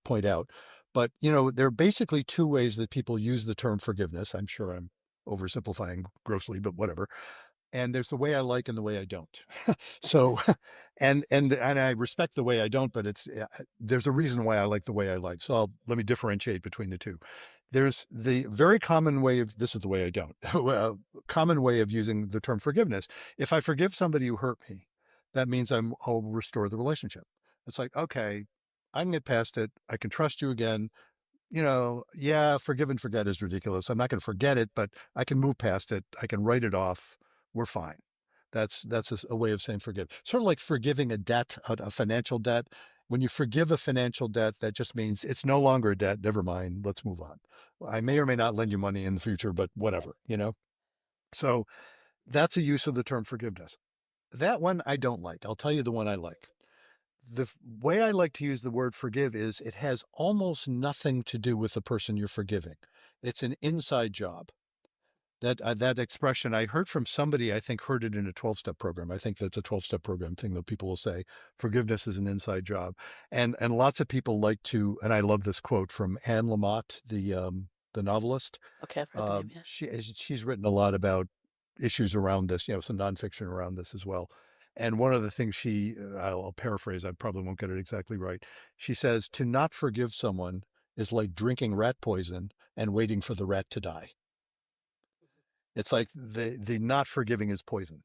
point out, but there are basically two ways that people use the term forgiveness. I'm sure I'm oversimplifying grossly, but whatever. And there's the way I like and the way I don't. So, and I respect the way I don't, but there's a reason why I like the way I like. So let me differentiate between the two. There's the very common way of this is the way I don't. Common way of using the term forgiveness. If I forgive somebody who hurt me, that means I'll restore the relationship. It's like, okay, I can get past it. I can trust you again. Yeah, forgive and forget is ridiculous. I'm not going to forget it, but I can move past it. I can write it off. We're fine. That's a way of saying forgive. Sort of like forgiving a debt, a financial debt. When you forgive a financial debt, that just means it's no longer a debt. Never mind. Let's move on. I may or may not lend you money in the future, but whatever. So that's a use of the term forgiveness. That one I don't like. I'll tell you the one I like. The way I like to use the word forgive is it has almost nothing to do with the person you're forgiving. It's an inside job. That expression I heard from somebody, I think heard it in a 12-step program. I think that's a 12-step program thing that people will say forgiveness is an inside job. And lots of people like to, and I love this quote from Anne Lamott, the novelist. Okay, I've heard the name, yeah. She's written a lot about issues around this, some nonfiction around this as well. And one of the things I'll paraphrase, I probably won't get it exactly right. She says, to not forgive someone is like drinking rat poison and waiting for the rat to die. It's like the not forgiving is poison.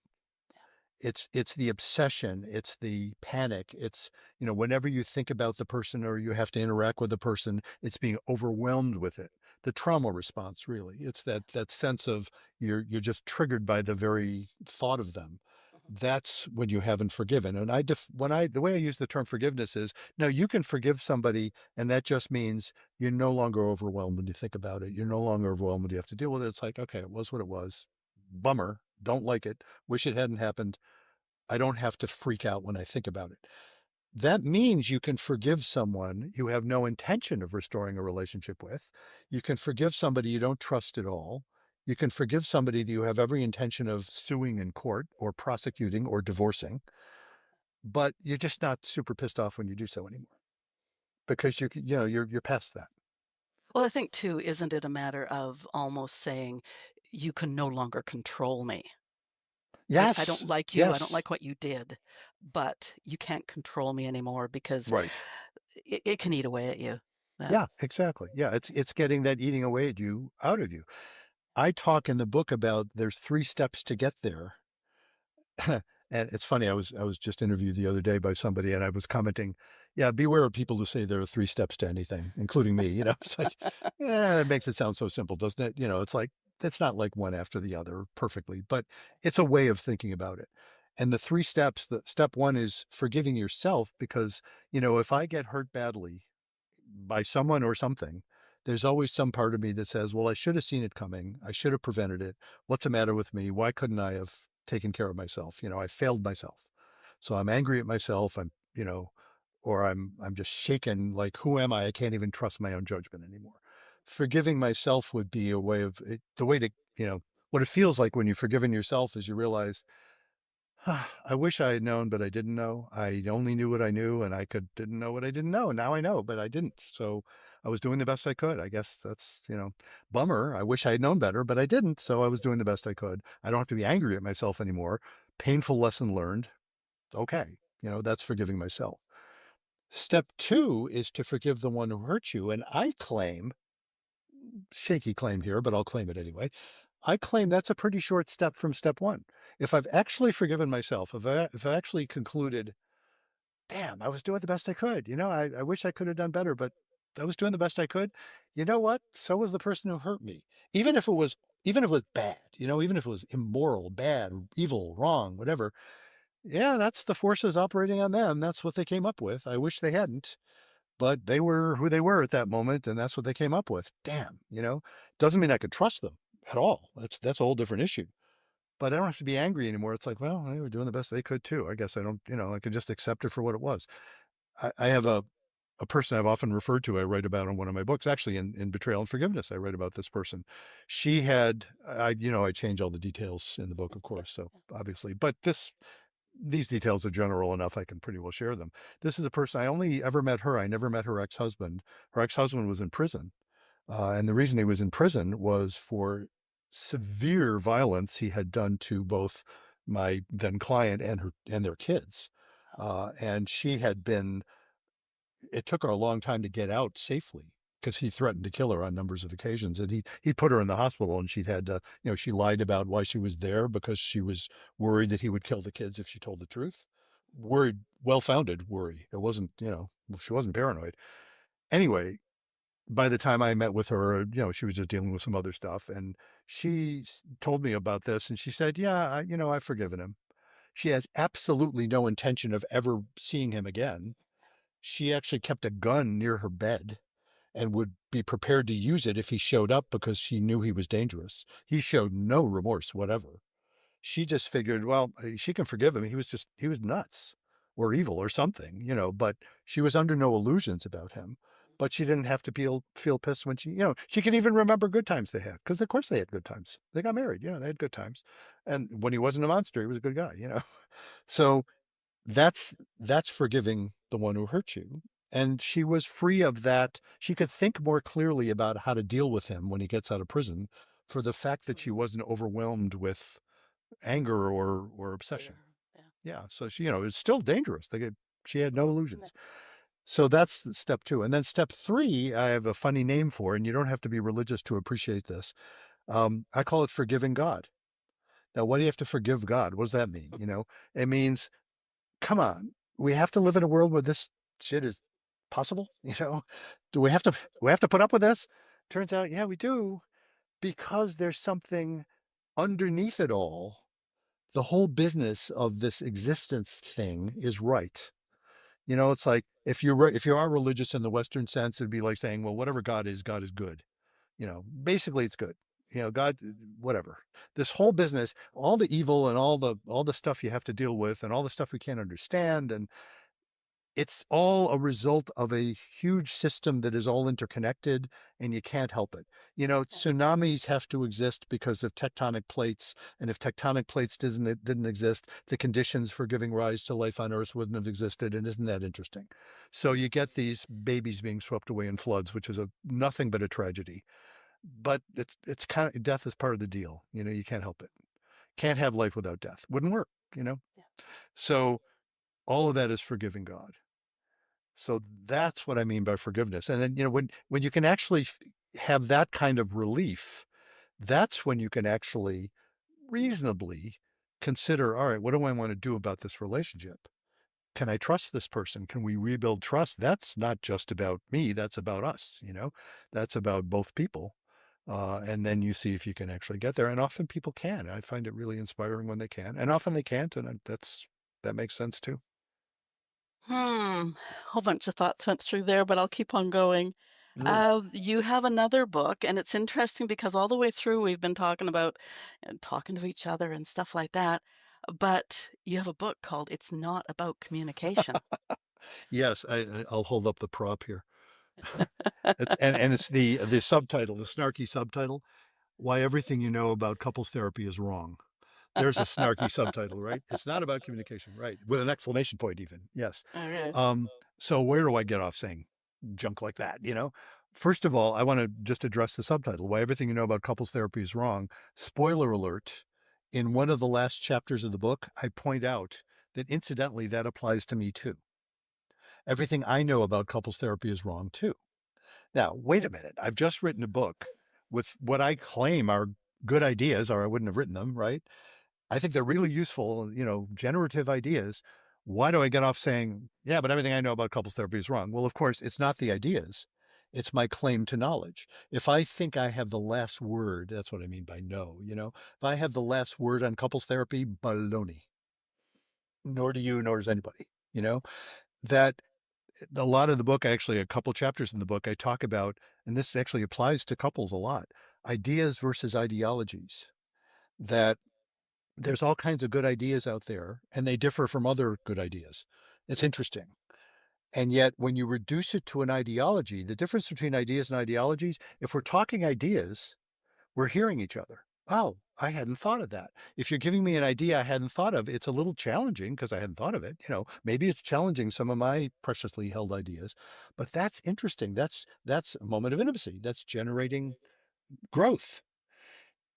It's the obsession, it's the panic, it's whenever you think about the person or you have to interact with the person, it's being overwhelmed with it. The trauma response, really, it's that sense of you're just triggered by the very thought of them. Mhm. That's when you haven't forgiven. And the way I use the term forgiveness is, no, you can forgive somebody, and that just means you're no longer overwhelmed when you think about it. You're no longer overwhelmed when you have to deal with it. It's like, okay, it was what it was. Bummer, don't like it, wish it hadn't happened. I don't have to freak out when I think about it. That means you can forgive someone you have no intention of restoring a relationship with. You can forgive somebody you don't trust at all. You can forgive somebody that you have every intention of suing in court or prosecuting or divorcing, but you're just not super pissed off when you do so anymore because you're past that. Well, I think too, isn't it a matter of almost saying, "You can no longer control me. I don't Yes. like you, I don't Yes. like what you did, but you can't control me anymore because Right. it can eat away at you." That Yeah, exactly. Yeah, it's getting that eating away at you out of you. I talk in the book about there's 3 steps to get there. And it's funny, I was just interviewed the other day by somebody and I was commenting, "Yeah, beware of people who say there are 3 steps to anything, including me," you know? It's like, yeah, it makes it sound so simple, doesn't it? It's like it's not like one after the other perfectly, but it's a way of thinking about it. And the 3 steps, the step 1 is forgiving yourself because, if I get hurt badly by someone or something, there's always some part of me that says, well, I should have seen it coming. I should have prevented it. What's the matter with me? Why couldn't I have taken care of myself? I failed myself. So I'm angry at myself. Or I'm just shaken. Like, who am I? I can't even trust my own judgment anymore. Forgiving myself would be a way of the way to, what it feels like when you've forgiven yourself is you realize, I wish I had known, but I didn't know. I only knew what I knew, and I didn't know what I didn't know. And now I know, but I didn't. So I was doing the best I could. I guess that's, bummer. I wish I had known better, but I didn't. So I was doing the best I could. I don't have to be angry at myself anymore. Painful lesson learned. Okay. That's forgiving myself. Step 2 is to forgive the one who hurt you. And I claim, shaky claim here, but I'll claim it anyway. I claim that's a pretty short step from step 1. If I've actually forgiven myself, if I actually concluded, damn, I was doing the best I could. I wish I could have done better, but I was doing the best I could. You know what? So was the person who hurt me. Even if it was bad, even if it was immoral, bad, evil, wrong, whatever. Yeah, that's the forces operating on them. That's what they came up with. I wish they hadn't, but they were who they were at that moment, and that's what they came up with. Damn, doesn't mean I could trust them at all. That's a whole different issue. But I don't have to be angry anymore. It's like, well, they were doing the best they could too. I guess I don't, I could just accept it for what it was. I have a person I've often referred to, I write about in one of my books, actually in Betrayal and Forgiveness. I write about this person. She had, I change all the details in the book, of yeah, course. So yeah. obviously, but these details are general enough. I can pretty well share them. This is a person I only ever met her. I never met her ex-husband. Her ex-husband was in prison. And the reason he was in prison was for severe violence he had done to both my then client and their kids. Oh, And she had been, it took her a long time to get out safely because he threatened to kill her on numbers of occasions. And he put her in the hospital and she'd had, she lied about why she was there because she was worried that he would kill the kids if she told the truth. Worried, well founded worry. It wasn't, she wasn't paranoid. Anyway, by the time I met with her, she was just dealing with some other stuff. And she told me about this and she said, yeah, I've forgiven him. She has absolutely no intention of ever seeing him again. She actually kept a gun near her bed and would be prepared to use it if he showed up because she knew he was dangerous. He showed no remorse whatever. She just figured, well, she can forgive him. He was nuts or evil or something, but she was under no illusions about him. But she didn't have to feel pissed when she could even remember good times they had. Because of course they had good times. They got married, they had good times. And when he wasn't a monster, he was a good guy. So that's forgiving the one who hurt you. And she was free of that. She could think more clearly about how to deal with him when he gets out of prison for the fact that she mhm. wasn't overwhelmed with anger or Fear. obsession. Yeah. Yeah. So she, it's still dangerous. She had no Yeah. illusions. So that's step 2. And then step 3, I have a funny name for, and you don't have to be religious to appreciate this. I call it forgiving God. Now, why do you have to forgive God? What does that mean? It means, come on, we have to live in a world where this shit is possible. Do we have to put up with this? Turns out, yeah, we do, because there's something underneath it all. The whole business of this existence thing is right. It's like if you are religious in the Western sense, it'd be like saying, well, whatever God is good. Basically it's good. God, whatever. This whole business, all the evil and all the stuff you have to deal with and all the stuff we can't understand. And it's all a result of a huge system that is all interconnected and you can't help it. Tsunamis have to exist because of tectonic plates. And if tectonic plates didn't exist, the conditions for giving rise to life on Earth wouldn't have existed. And isn't that interesting? So you get these babies being swept away in floods, which is nothing but a tragedy. But it's kind of death is part of the deal. You can't help it. Can't have life without death. Wouldn't work, you know? Yeah. So all of that is forgiving God. So that's what I mean by forgiveness. And then, when you can actually have that kind of relief, that's when you can actually reasonably consider, all right, what do I want to do about this relationship? Can I trust this person? Can we rebuild trust? That's not just about me. That's about us. That's about both people. And then you see if you can actually get there. And often people can. I find it really inspiring when they can. And often they can't. And that makes sense too. Whole bunch of thoughts went through there, but I'll keep on going. Sure. You have another book, and it's interesting because all the way through we've been talking about talking to each other and stuff like that. But you have a book called "It's Not About Communication." Yes, I'll hold up the prop here. And it's the subtitle, the snarky subtitle, Why Everything You Know About Couples Therapy Is Wrong. There's a snarky subtitle, right? It's not about communication, right? With an exclamation point, even. Yes. Okay. Um, so where do I get off saying junk like that? First of all, I want to just address the subtitle, Why Everything You Know About Couples Therapy Is Wrong. Spoiler alert. In one of the last chapters of the book, I point out that incidentally, that applies to me too. Everything I know about couples therapy is wrong too. Now, wait a minute. I've just written a book with what I claim are good ideas, or I wouldn't have written them, right? I think they're really useful, generative ideas. Why do I get off saying, yeah, but everything I know about couples therapy is wrong? Well, of course, it's not the ideas. It's my claim to knowledge. If I think I have the last word, that's what I mean by know. If I have the last word on couples therapy, baloney. Nor do you, nor does anybody, that a lot of the book, actually, a couple chapters in the book, I talk about, and this actually applies to couples a lot, ideas versus ideologies. That there's all kinds of good ideas out there, and they differ from other good ideas. It's interesting. And yet, when you reduce it to an ideology, the difference between ideas and ideologies, if we're talking ideas, we're hearing each other. Oh, I hadn't thought of that. If you're giving me an idea I hadn't thought of, it's a little challenging because I hadn't thought of it. Maybe it's challenging some of my preciously held ideas, but that's interesting. That's a moment of intimacy. That's generating growth.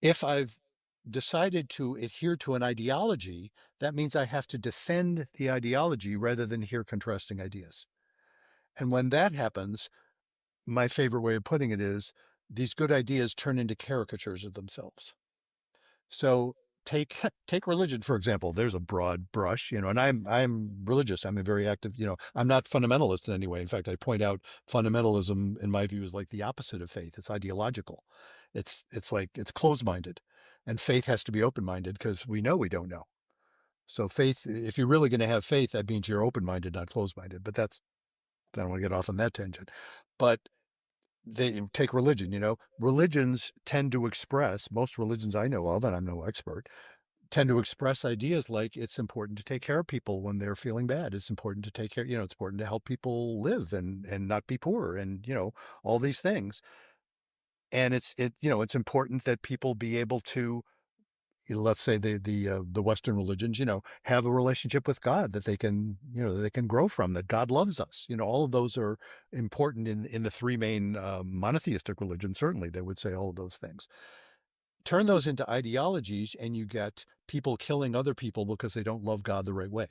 If I've decided to adhere to an ideology, that means I have to defend the ideology rather than hear contrasting ideas. And when that happens, my favorite way of putting it is these good ideas turn into caricatures of themselves. So take take religion for example. There's a broad brush, and I'm religious. I'm a very active. I'm not fundamentalist in any way. In fact, I point out fundamentalism, in my view, is like the opposite of faith. It's ideological. It's like it's closed minded, and faith has to be open minded because we know we don't know. So faith, if you're really going to have faith, that means you're open minded, not closed minded. But I don't want to get off on that tangent. But they take religion. Religions tend to express, most religions I know of, and I'm no expert, tend to express ideas like it's important to take care of people when they're feeling bad. It's important to take care, it's important to help people live and not be poor and, all these things. And it's important that people be able to, let's say the Western religions, have a relationship with God that they can grow from, that God loves us. All of those are important in the three main monotheistic religions. Certainly, they would say all of those things. Turn those into ideologies, and you get people killing other people because they don't love God the right way,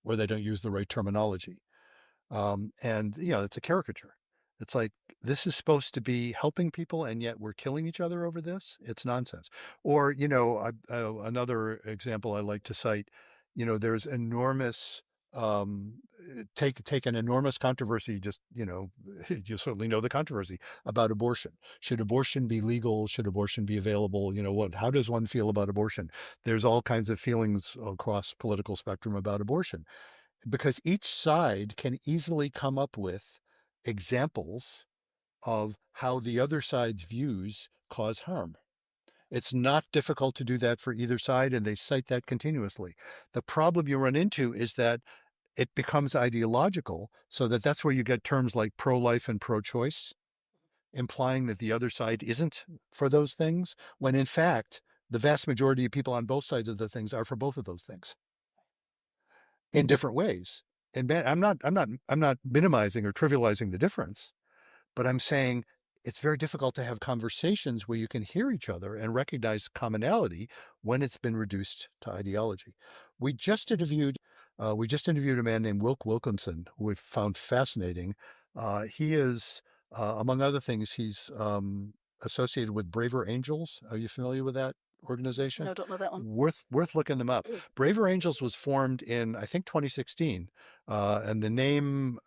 or they don't use the right terminology. And it's a caricature. It's like this is supposed to be helping people, and yet we're killing each other over this. It's nonsense. Or another example I like to cite. There's enormous take an enormous controversy. Just you certainly know the controversy about abortion. Should abortion be legal? Should abortion be available? What? How does one feel about abortion? There's all kinds of feelings across political spectrum about abortion because each side can easily come up with examples of how the other side's views cause harm. It's not difficult to do that for either side, and they cite that continuously. The problem you run into is that it becomes ideological, so that that's where you get terms like pro-life and pro-choice, implying that the other side isn't for those things, when in fact, the vast majority of people on both sides of the things are for both of those things in different ways. And man, I'm not minimizing or trivializing the difference, but I'm saying it's very difficult to have conversations where you can hear each other and recognize commonality when it's been reduced to ideology. We just interviewed we just interviewed a man named Wilk Wilkinson, who we found fascinating. He is, among other things, he's associated with Braver Angels. Are you familiar with that organization? No, don't know that one. Worth looking them up. Braver Angels was formed in, I think, 2016, and the name,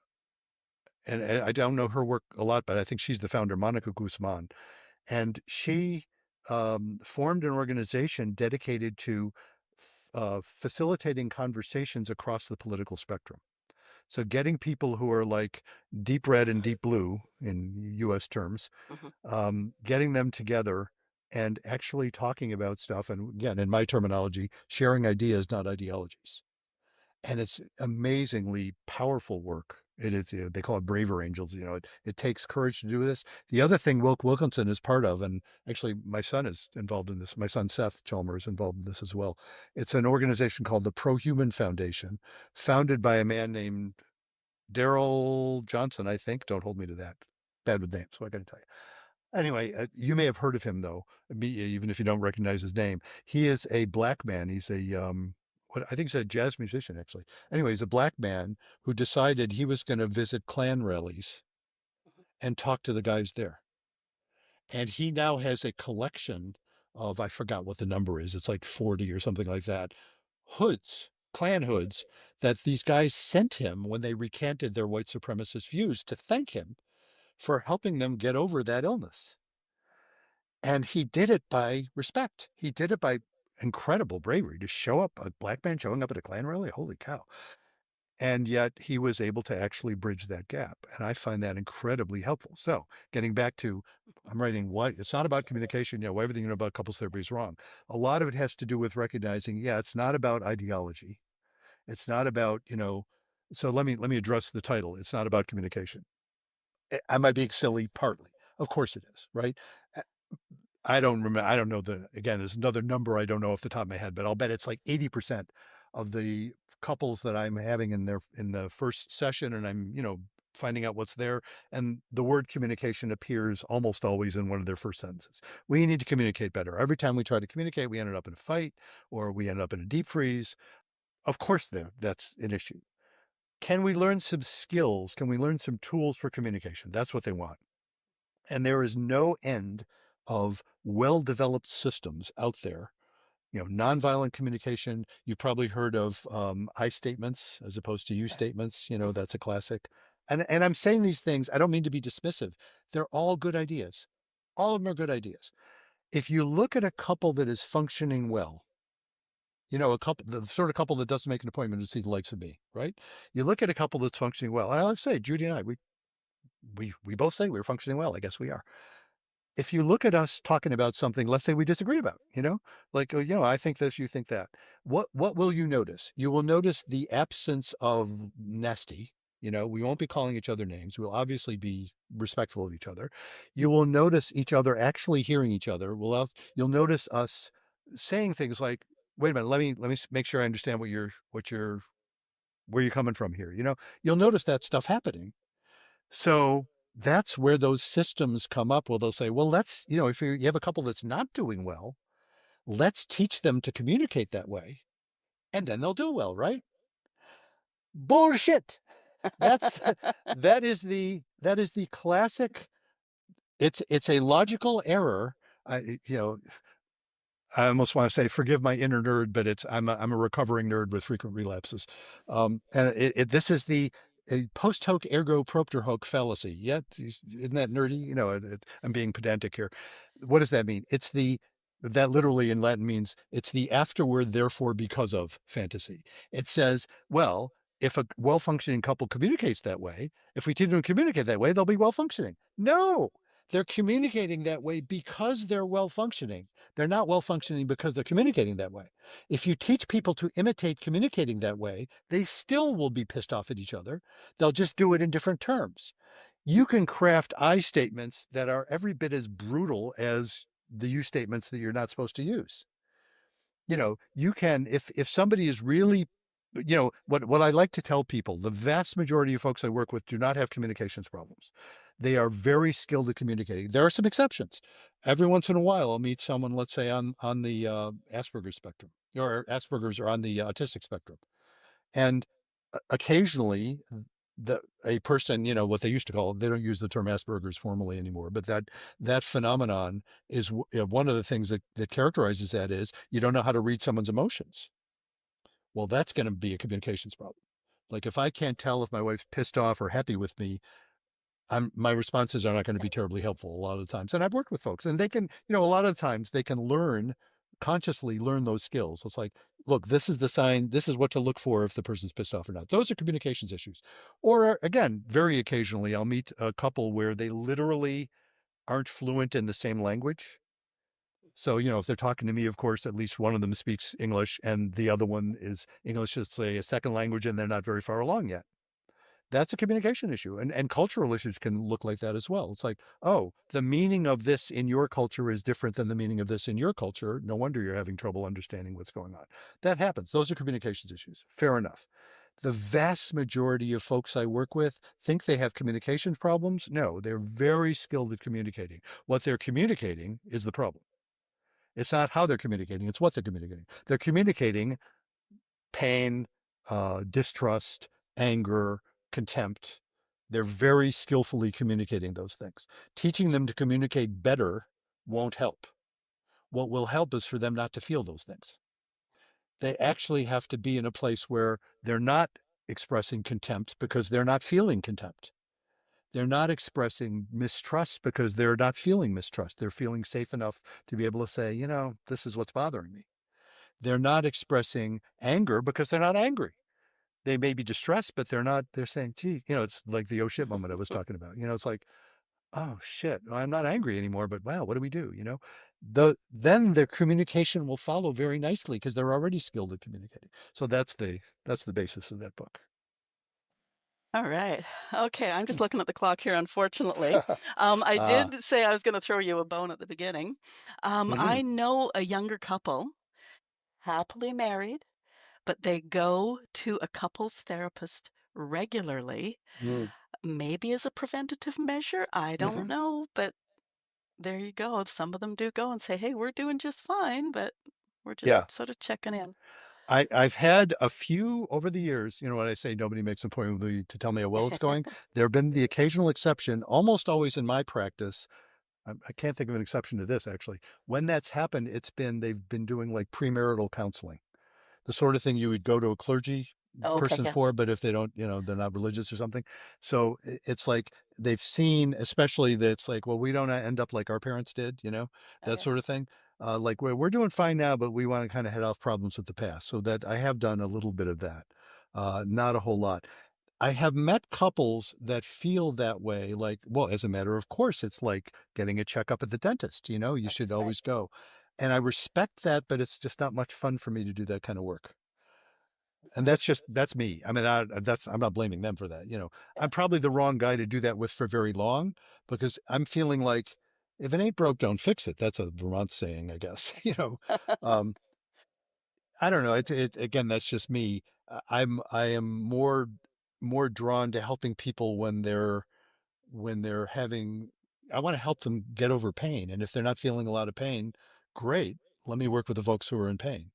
and I don't know her work a lot, but I think she's the founder, Monica Guzman, and she formed an organization dedicated to facilitating conversations across the political spectrum. So getting people who are like deep red and deep blue in U.S. terms, Mhm. getting them together and actually talking about stuff. And again, in my terminology, sharing ideas, not ideologies. And it's amazingly powerful work. It is, they call it Braver Angels. It takes courage to do this. The other thing Wilk Wilkinson is part of, and actually my son is involved in this. My son Seth Chalmer is involved in this as well. It's an organization called the Pro Human Foundation, founded by a man named Daryl Johnson, I think. Don't hold me to that. Bad with names, so I got to tell you. Anyway, you may have heard of him though, even if you don't recognize his name. He is a black man. He's a what I think he's a jazz musician actually. Anyway, he's a black man who decided he was going to visit Klan rallies and talk to the guys there. And he now has a collection of, I forgot what the number is. It's like 40 or something like that. Hoods, Klan hoods that these guys sent him when they recanted their white supremacist views to thank him for helping them get over that illness. And he did it by respect. He did it by incredible bravery to show up, a black man showing up at a Klan rally. Holy cow. And yet he was able to actually bridge that gap. And I find that incredibly helpful. So getting back to, I'm writing why it's not about communication. Everything you know about couples therapy is wrong. A lot of it has to do with recognizing, it's not about ideology. It's not about, so let me address the title. It's not about communication. Am I being silly? Partly. Of course it is, right? I don't remember. I don't know again, there's another number I don't know off the top of my head, but I'll bet it's like 80% of the couples that I'm having in the first session, and I'm, finding out what's there. And the word communication appears almost always in one of their first sentences. We need to communicate better. Every time we try to communicate, we ended up in a fight or we end up in a deep freeze. Of course, that's an issue. Can we learn some skills? Can we learn some tools for communication? That's what they want. And there is no end of well-developed systems out there. Nonviolent communication. You've probably heard of I statements as opposed to you statements. That's a classic. And I'm saying these things, I don't mean to be dismissive. They're all good ideas. All of them are good ideas. If you look at a couple that is functioning well, a couple, the sort of couple that doesn't make an appointment to see the likes of me, right? You look at a couple that's functioning well. And let's say Judy and I, we both say we're functioning well. I guess we are. If you look at us talking about something, let's say we disagree about, like, I think this, you think that. What will you notice? You will notice the absence of nasty. We won't be calling each other names. We'll obviously be respectful of each other. You will notice each other actually hearing each other. You'll notice us saying things like, "Wait a minute, let me make sure I understand where you're coming from here." You'll notice that stuff happening. So that's where those systems come up. Well, they'll say, well, if you have a couple that's not doing well, let's teach them to communicate that way. And then they'll do well, right? Bullshit. That's that is the classic. It's a logical error. I almost want to say, forgive my inner nerd, but I'm a recovering nerd with frequent relapses. And this is the a post hoc ergo propter hoc fallacy. Yet, isn't that nerdy? I'm being pedantic here. What does that mean? That literally in Latin means it's the afterward, therefore, because of fantasy. It says, well, if a well-functioning couple communicates that way, if we teach them to communicate that way, they'll be well-functioning. No, They're communicating that way because they're well functioning. They're not well functioning because they're communicating that way. If you teach people to imitate communicating that way, they still will be pissed off at each other. They'll just do it in different terms. You can craft I statements that are every bit as brutal as the you statements that you're not supposed to use. You can, if somebody is really, what I like to tell people, the vast majority of folks I work with do not have communications problems. They are very skilled at communicating. There are some exceptions. Every once in a while, I'll meet someone, let's say on the Asperger's spectrum, or Asperger's, or on the autistic spectrum, and occasionally a person, what they used to call, they don't use the term Asperger's formally anymore, but that phenomenon is one of the things that characterizes that is you don't know how to read someone's emotions. Well, that's going to be a communications problem. Like if I can't tell if my wife's pissed off or happy with me, my responses are not going to be terribly helpful a lot of the times. And I've worked with folks, and they can, a lot of times they can consciously learn those skills. It's like, look, this is the sign, this is what to look for if the person's pissed off or not. Those are communications issues. Or again, very occasionally I'll meet a couple where they literally aren't fluent in the same language. So, if they're talking to me, of course, at least one of them speaks English and the other one is English as, say, a second language, and they're not very far along yet. That's a communication issue. And cultural issues can look like that as well. It's like, oh, the meaning of this in your culture is different than the meaning of this in your culture. No wonder you're having trouble understanding what's going on. That happens. Those are communications issues. Fair enough. The vast majority of folks I work with think they have communications problems. No, they're very skilled at communicating. What they're communicating is the problem. It's not how they're communicating, it's what they're communicating. They're communicating pain, distrust, anger, contempt. They're very skillfully communicating those things. Teaching them to communicate better won't help. What will help is for them not to feel those things. They actually have to be in a place where they're not expressing contempt because they're not feeling contempt. They're not expressing mistrust because they're not feeling mistrust. They're feeling safe enough to be able to say, this is what's bothering me. They're not expressing anger because they're not angry. They may be distressed, but they're saying, gee, it's like the oh shit moment I was talking about. It's like, oh shit, I'm not angry anymore, but wow, what do we do? Then their communication will follow very nicely because they're already skilled at communicating. So that's the basis of that book. All right. Okay, I'm just looking at the clock here, unfortunately. I uh, did say I was going to throw you a bone at the beginning. mhm, I know a younger couple, happily married, but they go to a couples therapist regularly, mm, maybe as a preventative measure. I don't mhm. know, but there you go. Some of them do go and say, hey, we're doing just fine, but we're just Yeah. sort of checking in. I've had a few over the years, when I say nobody makes an appointment with me to tell me how well it's going, there have been the occasional exception, almost always in my practice. I can't think of an exception to this actually. When that's happened, they've been doing like premarital counseling, the sort of thing you would go to a clergy Oh, okay, person yeah. for, but if they don't, they're not religious or something. So it's like they've seen, especially that it's like, well, we don't end up like our parents did, Oh, that yeah. sort of thing. Like we're doing fine now, but we want to kind of head off problems with the past. So that I have done a little bit of that, not a whole lot. I have met couples that feel that way, like, well, as a matter of course, it's like getting a checkup at the dentist, you should Right. always go. And I respect that, but it's just not much fun for me to do that kind of work. And that's me. I mean, I'm not blaming them for that. Yeah. I'm probably the wrong guy to do that with for very long because I'm feeling like if it ain't broke, don't fix it. That's a Vermont saying, I guess. Um, I don't know. Again, that's just me. I am more drawn to helping people when they're having. I want to help them get over pain, and if they're not feeling a lot of pain, great. Let me work with the folks who are in pain.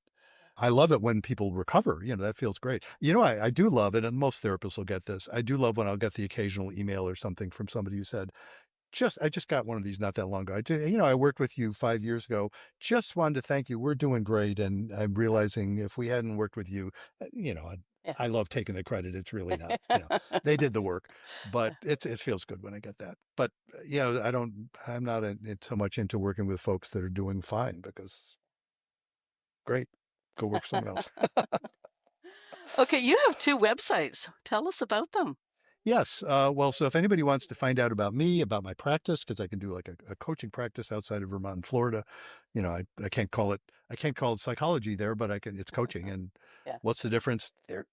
I love it when people recover. That feels great. I do love it, and most therapists will get this. I do love when I'll get the occasional email or something from somebody who said, I just got one of these not that long ago. I worked with you 5 years ago. Just wanted to thank you. We're doing great. And I'm realizing if we hadn't worked with you, Yeah. I love taking the credit. It's really not, they did the work, but it feels good when I get that. But, I'm not so much into working with folks that are doing fine because great, go work for someone else. Okay, you have two websites. Tell us about them. Yes. Well, so if anybody wants to find out about me, about my practice, because I can do like a coaching practice outside of Vermont and Florida, I can't call it psychology there, but I can, it's coaching. And Yeah. what's the difference? There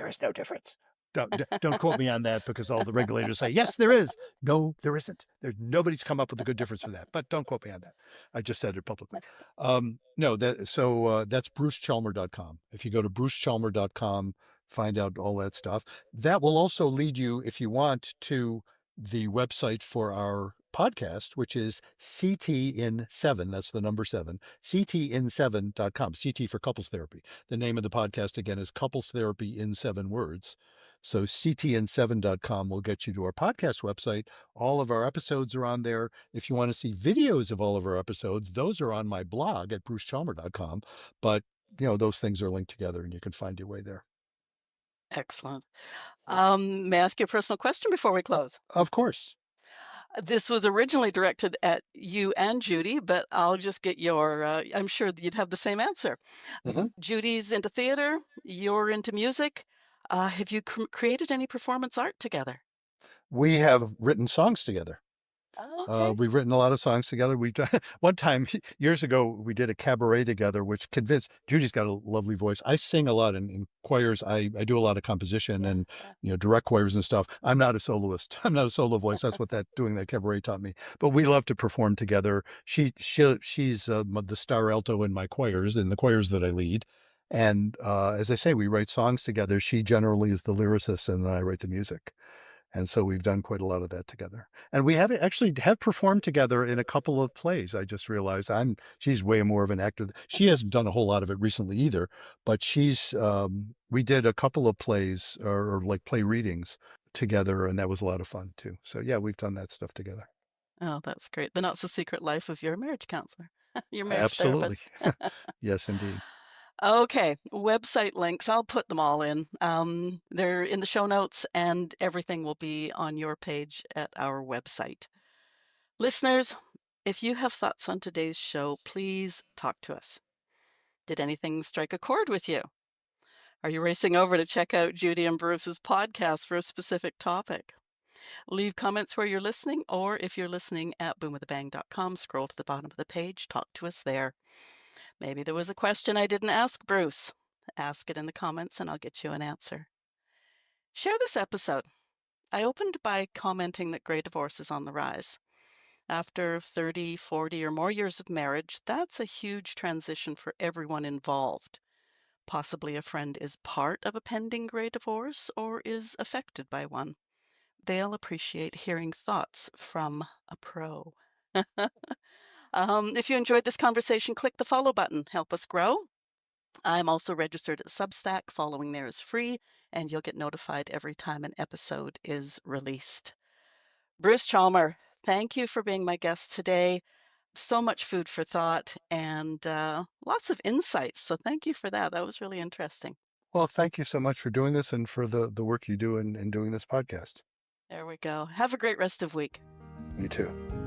is no difference. Don't quote me on that because all the regulators say, yes, there is. No, there isn't. Nobody's come up with a good difference for that, but don't quote me on that. I just said it publicly. No, that's brucechalmer.com. If you go to brucechalmer.com, find out all that stuff. That will also lead you, if you want, to the website for our podcast, which is CT in 7. That's the number 7, ctin7.com, CT for couples therapy. The name of the podcast again is Couples Therapy in 7 Words. So ctn7.com will get you to our podcast website. All of our episodes are on there. If you want to see videos of all of our episodes, those are on my blog at brucechalmer.com. But those things are linked together and you can find your way there. Excellent. May I ask you a personal question before we close? Of course. This was originally directed at you and Judy, but I'll just get your, I'm sure that you'd have the same answer. Mhm. Judy's into theater, you're into music. Have you created any performance art together? We have written songs together. Okay. We've written a lot of songs together. We've done one time years ago. We did a cabaret together, which convinced Judy's got a lovely voice. I sing a lot in choirs. I do a lot of composition Yeah, and yeah. direct choirs and stuff. I'm not a soloist. I'm not a solo voice. That's what that doing that cabaret taught me. But we love to perform together. She's the star alto in my choirs, in the choirs that I lead. And as I say, we write songs together. She generally is the lyricist, and then I write the music. And so we've done quite a lot of that together. And we have actually have performed together in a couple of plays. I just realized she's way more of an actor. She hasn't done a whole lot of it recently either, but we did a couple of plays or like play readings together. And that was a lot of fun too. So yeah, we've done that stuff together. Oh, that's great. The not so secret life of your marriage counselor, your marriage Absolutely. therapist. Yes, indeed. Okay, website links, I'll put them all in. They're in the show notes, and everything will be on your page at our website. Listeners, if you have thoughts on today's show, please talk to us. Did anything strike a chord with you? Are you racing over to check out Judy and Bruce's podcast for a specific topic? Leave comments where you're listening, or if you're listening at boomwithabang.com, scroll to the bottom of the page, talk to us there. Maybe there was a question I didn't ask Bruce. Ask it in the comments and I'll get you an answer. Share this episode. I opened by commenting that gray divorce is on the rise. After 30, 40, or more years of marriage, that's a huge transition for everyone involved. Possibly a friend is part of a pending gray divorce or is affected by one. They'll appreciate hearing thoughts from a pro. If you enjoyed this conversation, click the follow button. Help us grow. I'm also registered at Substack. Following there is free, and you'll get notified every time an episode is released. Bruce Chalmer, thank you for being my guest today. So much food for thought and lots of insights. So thank you for that. That was really interesting. Well, thank you so much for doing this and for the work you do in doing this podcast. There we go. Have a great rest of week. You too.